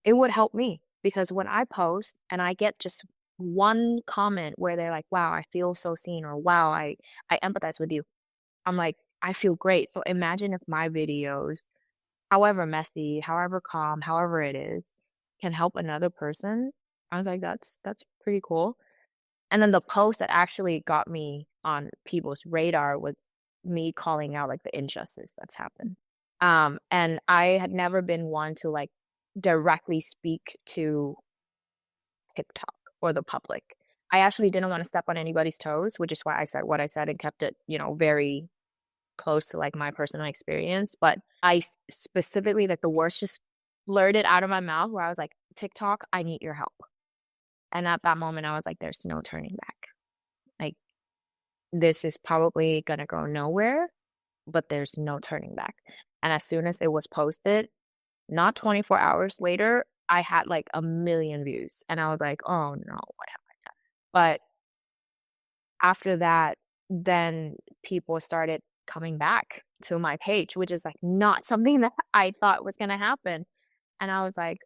it would help me because when I post and I get just one comment where they're like, "Wow, I feel so seen," or "Wow, I empathize with you." I'm like, I feel great. So imagine if my videos however messy, however calm, however it is, can help another person, I was like, that's pretty cool. And then the post that actually got me on people's radar was me calling out, like, the injustice that's happened. And I had never been one to, like, directly speak to TikTok or the public. I actually didn't wanna step on anybody's toes, which is why I said what I said and kept it, very close to, like, my personal experience, but I specifically, like, the words just blurted out of my mouth where I was like, "TikTok, I need your help." And at that moment, I was like, "There's no turning back." Like, this is probably gonna go nowhere, but there's no turning back. And as soon as it was posted, not 24 hours later, I had, like, a million views, and I was like, "Oh, no, what have I done?" But after that, then people started coming back to my page, which is, like, not something that I thought was gonna happen, and I was like,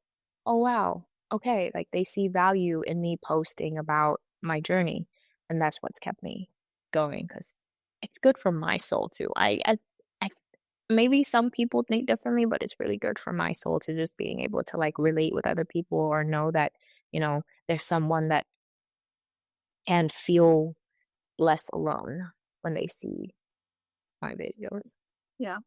"Oh, wow, okay," like, they see value in me posting about my journey, and that's what's kept me going because it's good for my soul too. I maybe some people think differently, but it's really good for my soul to just being able to, like, relate with other people or know that, there's someone that can feel less alone when they see my videos. Yeah.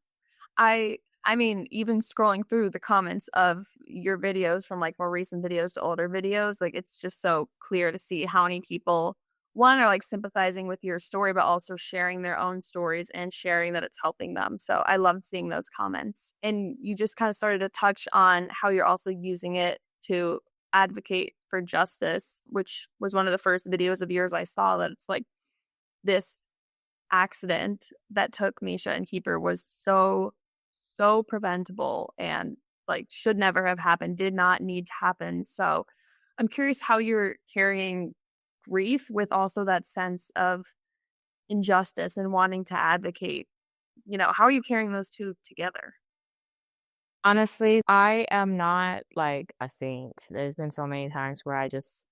I mean, even scrolling through the comments of your videos from, like, more recent videos to older videos, like, it's just so clear to see how many people, one, are, like, sympathizing with your story, but also sharing their own stories and sharing that it's helping them. So I loved seeing those comments. And you just kinda started to touch on how you're also using it to advocate for justice, which was one of the first videos of yours I saw that it's like this accident that took Misha and Keeper was so preventable and, like, should never have happened, did not need to happen. So I'm curious how you're carrying grief with also that sense of injustice and wanting to advocate. How are you carrying those 2 together? Honestly, I am not like a saint. There's been so many times where I just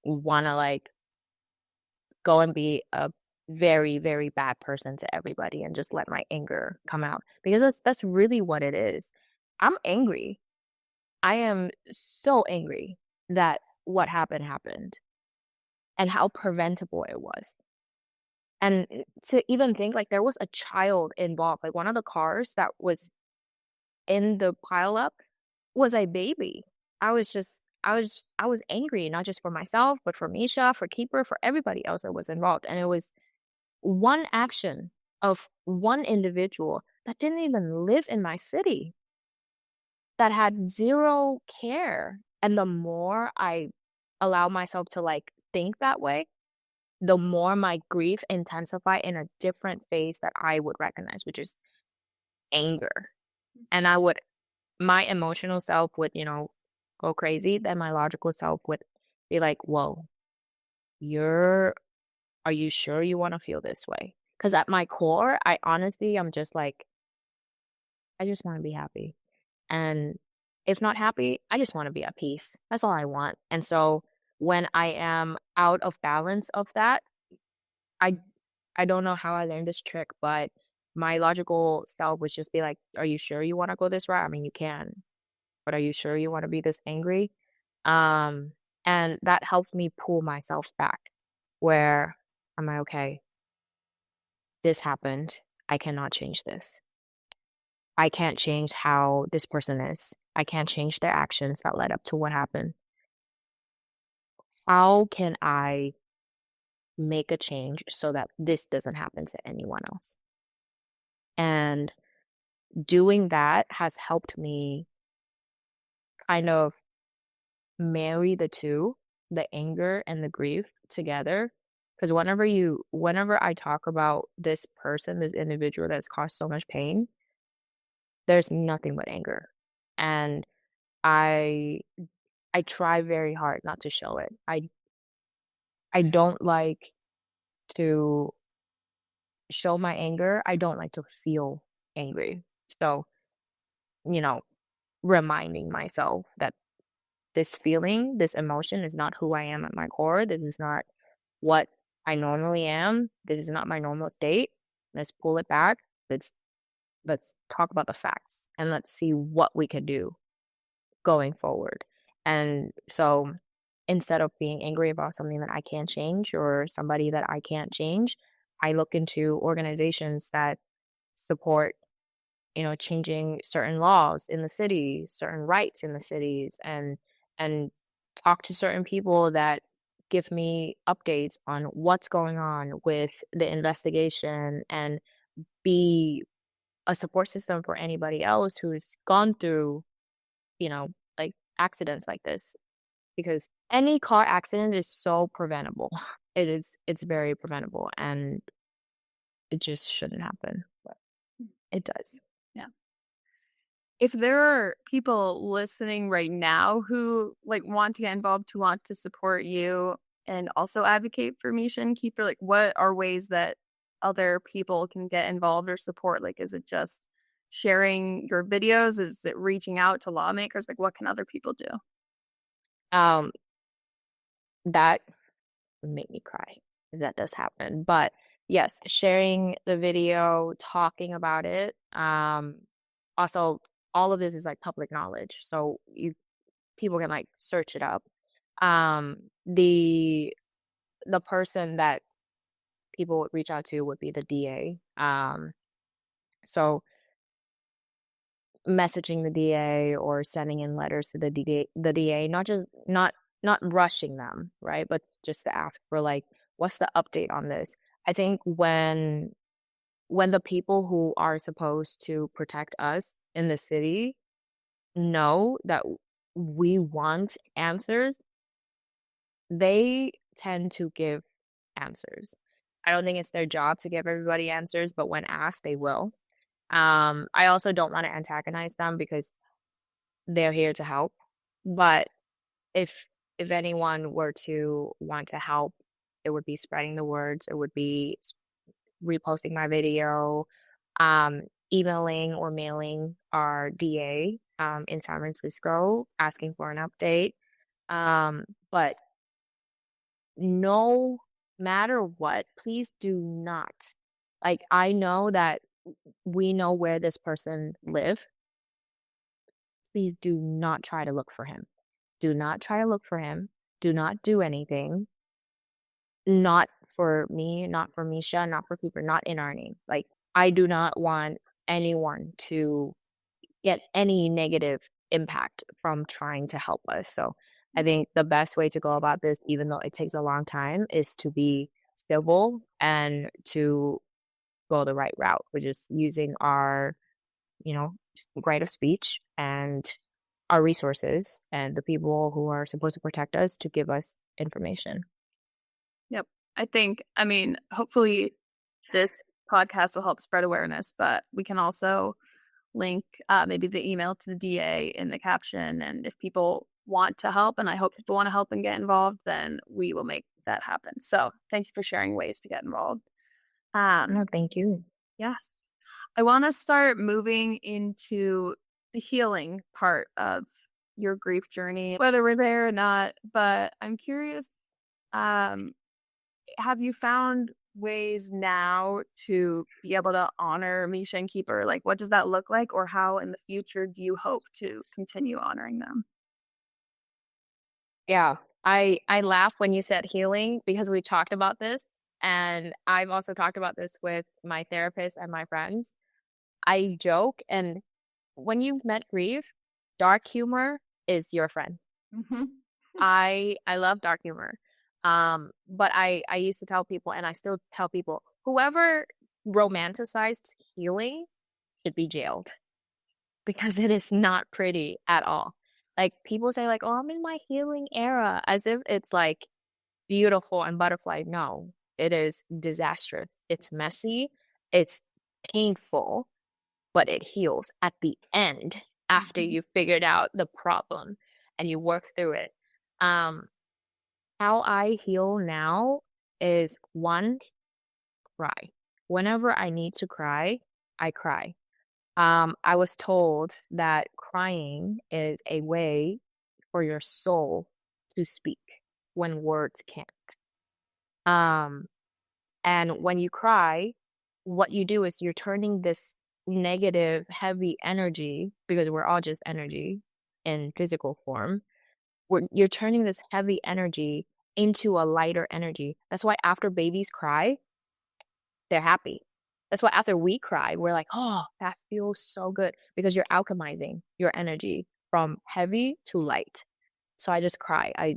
wanna, like, go and be a very, very bad person to everybody and just let my anger come out because that's really what it is. I'm angry. I am so angry that what happened happened and how preventable it was. And to even think, like, there was a child involved, like, one of the cars that was in the pileup was a baby. I was angry, not just for myself, but for Misha, for Keeper, for everybody else that was involved, and it was one action of one individual that didn't even live in my city, that had 0 care, and the more I allow myself to, like, think that way, the more my grief intensify in a different phase that I would recognize, which is anger. And my emotional self would, go crazy, then my logical self would be like, "Whoa, you're are you sure you wanna feel this way?" Because at my core, I honestly am just like, I just wanna be happy. And if not happy, I just wanna be at peace. That's all I want. And so when I am out of balance of that, I I don't know how I learned this trick, but my logical self would just be like, "Are you sure you wanna go this route? I mean, you can, but are you sure you wanna be this angry?" Um, and that helps me pull myself back where am I okay? This happened. I cannot change this. I can't change how this person is. I can't change their actions that led up to what happened. How can I make a change so that this doesn't happen to anyone else? And doing that has helped me kind of marry the 2, the anger and the grief together. Because whenever I talk about this person, this individual that's caused so much pain, there's nothing but anger. And I I try very hard not to show it. I don't like to show my anger. I don't like to feel angry. So, you know, reminding myself that this feeling, this emotion is not who I am at my core. This is not what I normally am. This is not my normal state. Let's pull it back. Let's talk about the facts and let's see what we could do going forward. And so instead of being angry about something that I can't change or somebody that I can't change, I look into organizations that support, changing certain laws in the city, certain rights in the cities, and talk to certain people that give me updates on what's going on with the investigation, and be a support system for anybody else who's gone through, like accidents like this, because any car accident is so preventable. It's very preventable, and it just shouldn't happen, but it does. Yeah. If there are people listening right now who like want to get involved, who want to support you and also advocate for Misha and Keeper, like what are ways that other people can get involved or support? Like, is it just sharing your videos? Is it reaching out to lawmakers? Like, what can other people do? Um, that would make me cry if that does happen. But yes, sharing the video, talking about it. Also, all of this is like public knowledge, so people can like search it up. Um, the person that people would reach out to would be the DA. So messaging the DA or sending in letters to the DA, not rushing them, right? But just to ask for like, what's the update on this? I think when the people who are supposed to protect us in the city know that we want answers, they tend to give answers. I don't think it's their job to give everybody answers, but when asked, they will. I also don't want to antagonize them because they're here to help. But if if anyone were to want to help, it would be spreading the words. It would be reposting my video, um, emailing or mailing our DA in San Francisco asking for an update. But no matter what, please do not. Like, I know that we know where this person live. Please do not try to look for him. Do not try to look for him. Do not do anything. Not for me, not for Misha, not for people, not in our name. Like, I do not want anyone to get any negative impact from trying to help us. So I think the best way to go about this, even though it takes a long time, is to be civil and to go the right route, which is using our, right of speech and our resources and the people who are supposed to protect us to give us information. Yep. I mean, hopefully this podcast will help spread awareness, but we can also link maybe the email to the DA in the caption. And if people want to help, and I hope people want to help and get involved, then we will make that happen. So thank you for sharing ways to get involved. No, thank you. Yes. I want to start moving into the healing part of your grief journey, whether we're there or not. But I'm curious, um, have you found ways now to be able to honor Misha and Keeper? Like, what does that look like? Or how in the future do you hope to continue honoring them? Yeah, I laugh when you said healing because we talked about this, and I've also talked about this with my therapist and my friends. I joke, and when you've met grief, dark humor is your friend. Mm-hmm. I love dark humor. But I used to tell people, and I still tell people, whoever romanticized healing should be jailed because it is not pretty at all. Like, people say like, "Oh, I'm in my healing era," as if it's like beautiful and butterfly. No, it is disastrous. It's messy. It's painful, but it heals at the end after Mm-hmm. you figured out the problem and you work through it. Um, how I heal now is, one, cry. Whenever I need to cry, I cry. I was told that crying is a way for your soul to speak when words can't. Um, and when you cry, what you do is you're turning this negative, heavy energy, because we're all just energy in physical form, you're turning this heavy energy into a lighter energy. That's why after babies cry, they're happy. That's why after we cry, we're like, oh, that feels so good because you're alchemizing your energy from heavy to light. So I just cry. I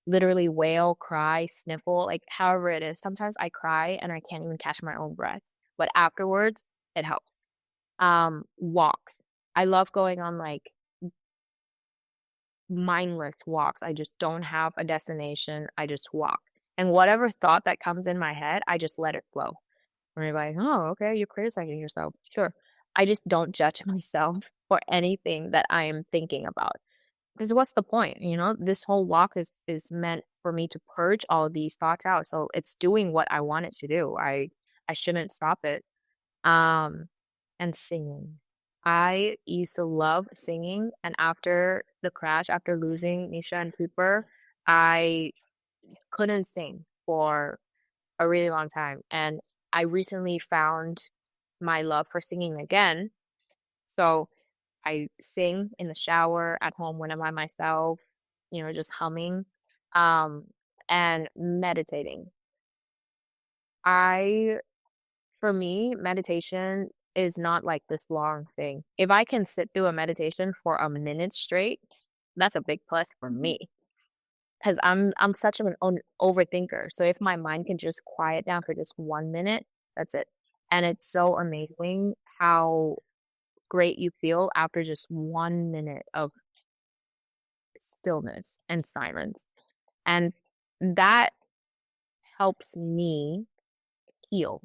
literally wail, cry, sniffle, like however it is. Sometimes I cry and I can't even catch my own breath. But afterwards, it helps. Walks. I love going on like mindless walks. I just don't have a destination. I just walk. And whatever thought that comes in my head, I just let it flow. Or you're like, oh, okay, you're criticizing yourself. Sure. I just don't judge myself for anything that I am thinking about. Because what's the point? This whole walk is meant for me to purge all of these thoughts out. So it's doing what I want it to do. I shouldn't stop it. Um, and singing. I used to love singing, and after the crash, after losing Misha and Cooper, I couldn't sing for a really long time. And I recently found my love for singing again. So I sing in the shower, at home when I'm by myself, just humming, um, and meditating. I For me, meditation is not like this long thing. If I can sit through a meditation for a minute straight, that's a big plus for me because I'm such an overthinker. So if my mind can just quiet down for just 1 minute, that's it. And it's so amazing how great you feel after just 1 minute of stillness and silence. And that helps me heal.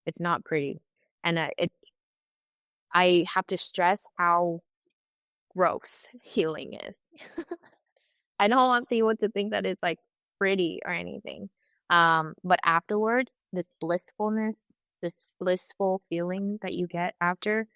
It's not pretty. And I have to stress how gross healing is. I don't want people to think that it's like pretty or anything. But afterwards, this blissfulness, this blissful feeling that you get after,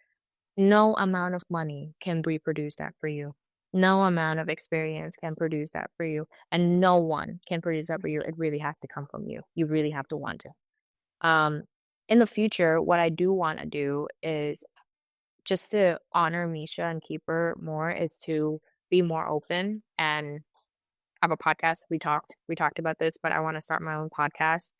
no amount of money can reproduce that for you. No amount of experience can produce that for you. And no one can produce that for you. It really has to come from you. You really have to want to. In the future, what I do want to do is just to honor Misha and keep her more is to be more open and have a podcast. We talked about this, but I want to start my own podcast.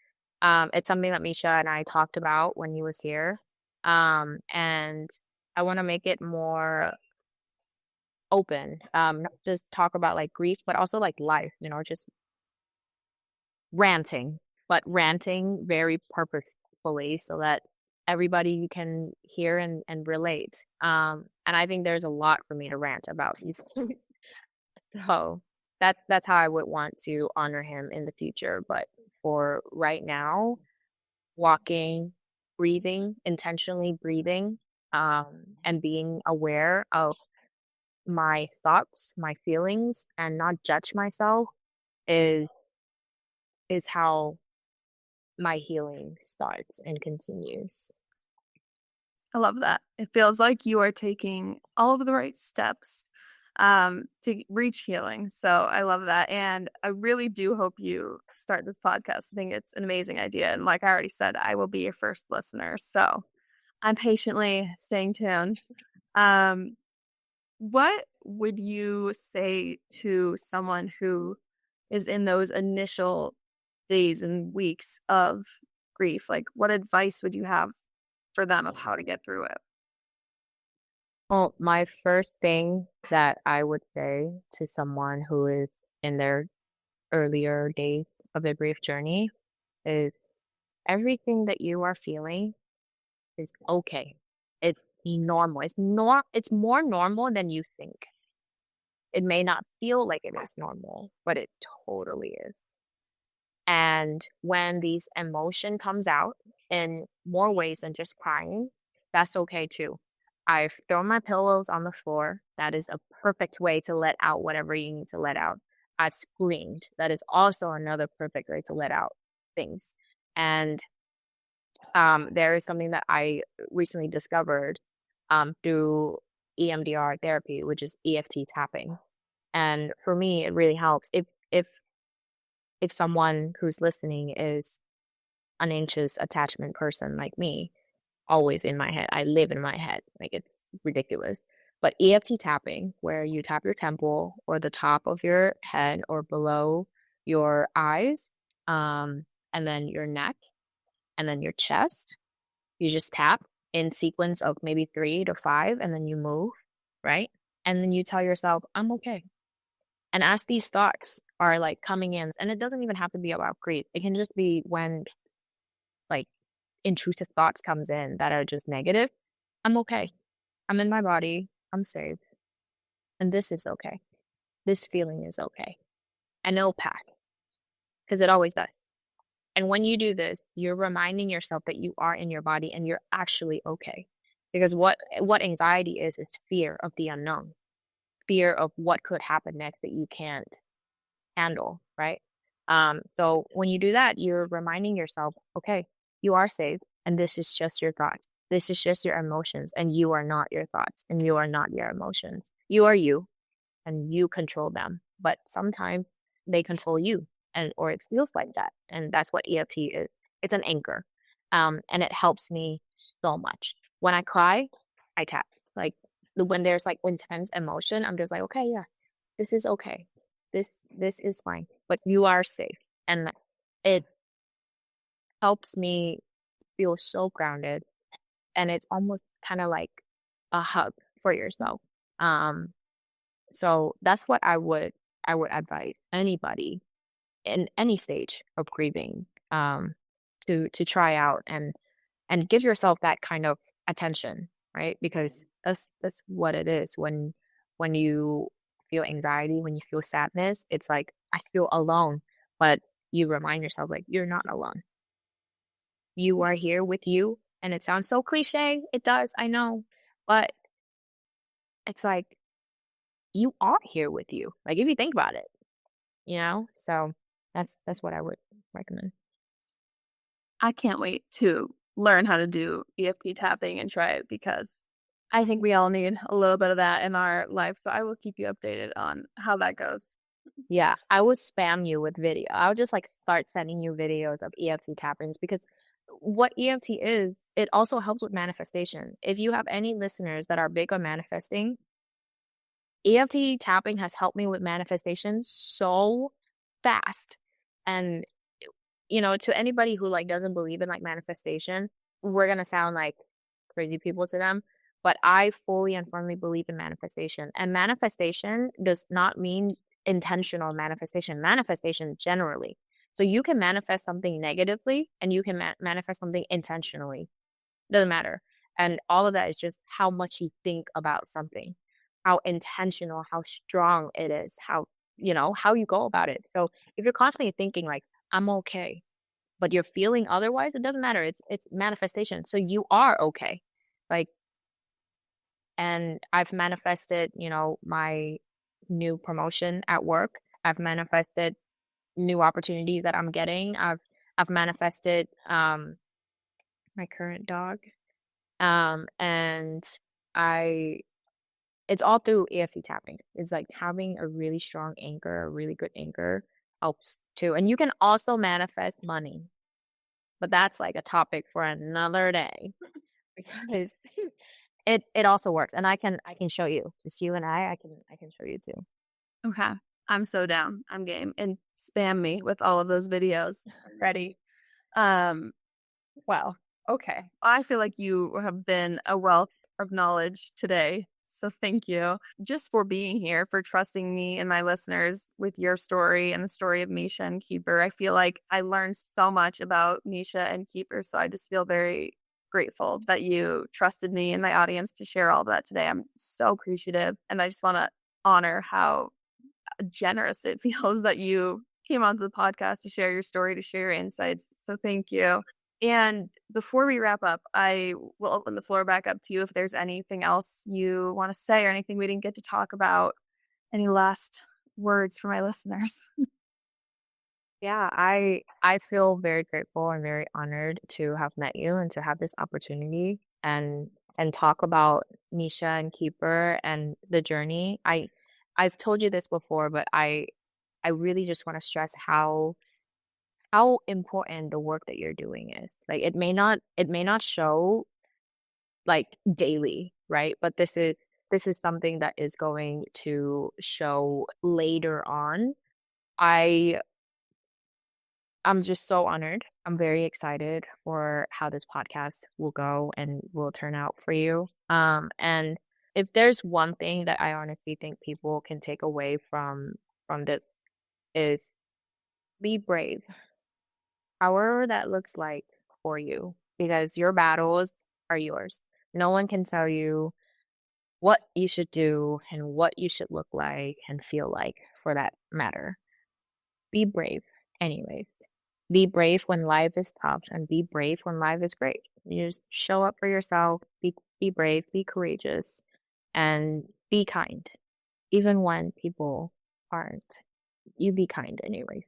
It's something that Misha and I talked about when he was here. And I want to make it more open. Not just talk about like grief, but also like life, just ranting, but ranting very purposefully so that everybody can hear and relate. And I think there's a lot for me to rant about these days. So that's how I would want to honor him in the future. But for right now, walking, breathing, intentionally breathing, and being aware of my thoughts, my feelings, and not judge myself is is how my healing starts and continues. I love that. It feels like you are taking all of the right steps to reach healing. So I love that. And I really do hope you start this podcast. I think it's an amazing idea. And like I already said, I will be your first listener. So I'm patiently staying tuned. Um, what would you say to someone who is in those initial days and weeks of grief? Like, what advice would you have for them of how to get through it? Well, my first thing that I would say to someone who is in their earlier days of their grief journey is everything that you are feeling is okay. It's normal. It's more normal than you think. It may not feel like it is normal, but it totally is. And when these emotion comes out in more ways than just crying, that's okay too. I've thrown my pillows on the floor. That is a perfect way to let out whatever you need to let out. I've screamed. That is also another perfect way to let out things. And there is something that I recently discovered through EMDR therapy, which is EFT tapping. And for me, it really helps. If someone who's listening is an anxious attachment person like me, always in my head. I live in my head. Like it's ridiculous. But EFT tapping, where you tap your temple or the top of your head or below your eyes, and then your neck and then your chest, you just tap in sequence of maybe 3 to 5, and then you move, right? And then you tell yourself, I'm okay. And as these thoughts are like coming in, and it doesn't even have to be about grief. It can just be when like intrusive thoughts comes in that are just negative. I'm okay. I'm in my body. I'm safe. And this is okay. This feeling is okay. And it'll pass because it always does. And when you do this, you're reminding yourself that you are in your body and you're actually okay. Because what anxiety is fear of the unknown, fear of what could happen next that you can't handle, right? So when you do that, you're reminding yourself, okay, you are safe, and this is just your thoughts. This is just your emotions, and you are not your thoughts, and you are not your emotions. You are you, and you control them. But sometimes they control you, and or it feels like that, and that's what EFT is. It's an anchor, and it helps me so much. When I cry, I tap. Like when there's like intense emotion, I'm just like, okay, yeah, this is okay. This is fine. But you are safe, and it helps me feel so grounded. And it's almost kind of like a hug for yourself. Um, so that's what I would advise anybody in any stage of grieving, to try out and give yourself that kind of attention, right? Because that's what it is when you feel anxiety, when you feel sadness, it's like I feel alone, but you remind yourself like you're not alone. You are here with you, and it sounds so cliche. It does, I know, but it's like you are here with you. Like if you think about it, you know? So that's what I would recommend. I can't wait to learn how to do EFT tapping and try it because I think we all need a little bit of that in our life. So I will keep you updated on how that goes. Yeah, I would spam you with video. I would just like start sending you videos of EFT tappings because what EFT is, it also helps with manifestation. If you have any listeners that are big on manifesting, EFT tapping has helped me with manifestation so fast. And to anybody who like doesn't believe in like manifestation, we're gonna sound like crazy people to them. But I fully and firmly believe in manifestation. And manifestation does not mean intentional manifestation, manifestation generally. So you can manifest something negatively and you can manifest something intentionally. Doesn't matter. And all of that is just how much you think about something, how intentional, how strong it is, how you go about it. So if you're constantly thinking like, I'm okay, but you're feeling otherwise, it doesn't matter. It's manifestation. So you are okay. Like, and I've manifested, my new promotion at work. I've manifested new opportunities that I'm getting. I've manifested my current dog. And I it's all through EFT tapping. It's like having a really strong anchor, a really good anchor helps too. And you can also manifest money, but that's like a topic for another day because it also works. And I can show you. Just you and I can show you too. Okay. I'm so down. I'm game. And spam me with all of those videos. Ready. Um, Well, okay. I feel like you have been a wealth of knowledge today. So thank you just for being here, for trusting me and my listeners with your story and the story of Misha and Keeper. I feel like I learned so much about Misha and Keeper. So I just feel very grateful that you trusted me and my audience to share all of that today. I'm so appreciative. And I just want to honor how generous it feels that you came onto the podcast to share your story, to share your insights. So thank you. And before we wrap up, I will open the floor back up to you if there's anything else you want to say or anything we didn't get to talk about. Any last words for my listeners? Yeah, I feel very grateful and very honored to have met you and to have this opportunity and talk about Nisha and Keeper and the journey. I've told you this before, but I really just want to stress how important the work that you're doing is. Like it may not show like daily, right? But this is something that is going to show later on. I I'm just so honored. I'm very excited for how this podcast will go and will turn out for you. And if there's one thing that I honestly think people can take away from this is be brave, however that looks like for you, because your battles are yours. No one can tell you what you should do and what you should look like and feel like for that matter. Be brave, anyways. Be brave when life is tough and be brave when life is great. You just show up for yourself, be brave, be courageous, and be kind. Even when people aren't, you be kind anyways.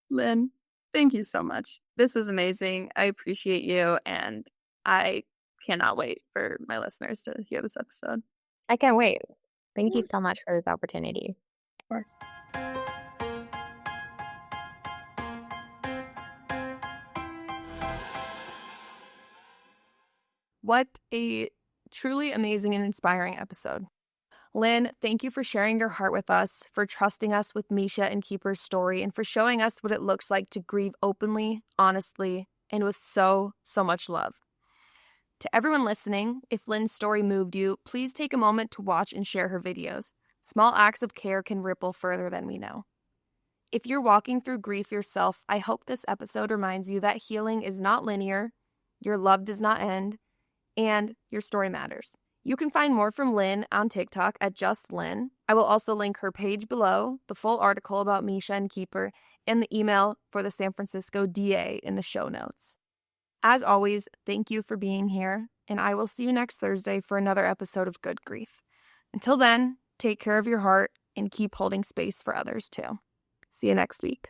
Lynn, thank you so much. This was amazing. I appreciate you, and I cannot wait for my listeners to hear this episode. I can't wait. Thank you Of so much for this opportunity. course. What a truly amazing and inspiring episode. Lynn, thank you for sharing your heart with us, for trusting us with Misha and Keeper's story, and for showing us what it looks like to grieve openly, honestly, and with so much love. To everyone listening, if Lynn's story moved you, please take a moment to watch and share her videos. Small acts of care can ripple further than we know. If you're walking through grief yourself, I hope this episode reminds you that healing is not linear, your love does not end, and your story matters. You can find more from Lynn on TikTok at Just Lynn. I will also link her page below, the full article about Misha and Keeper, and the email for the San Francisco DA in the show notes. As always, thank you for being here, and I will see you next Thursday for another episode of Good Grief. Until then, take care of your heart and keep holding space for others too. See you next week.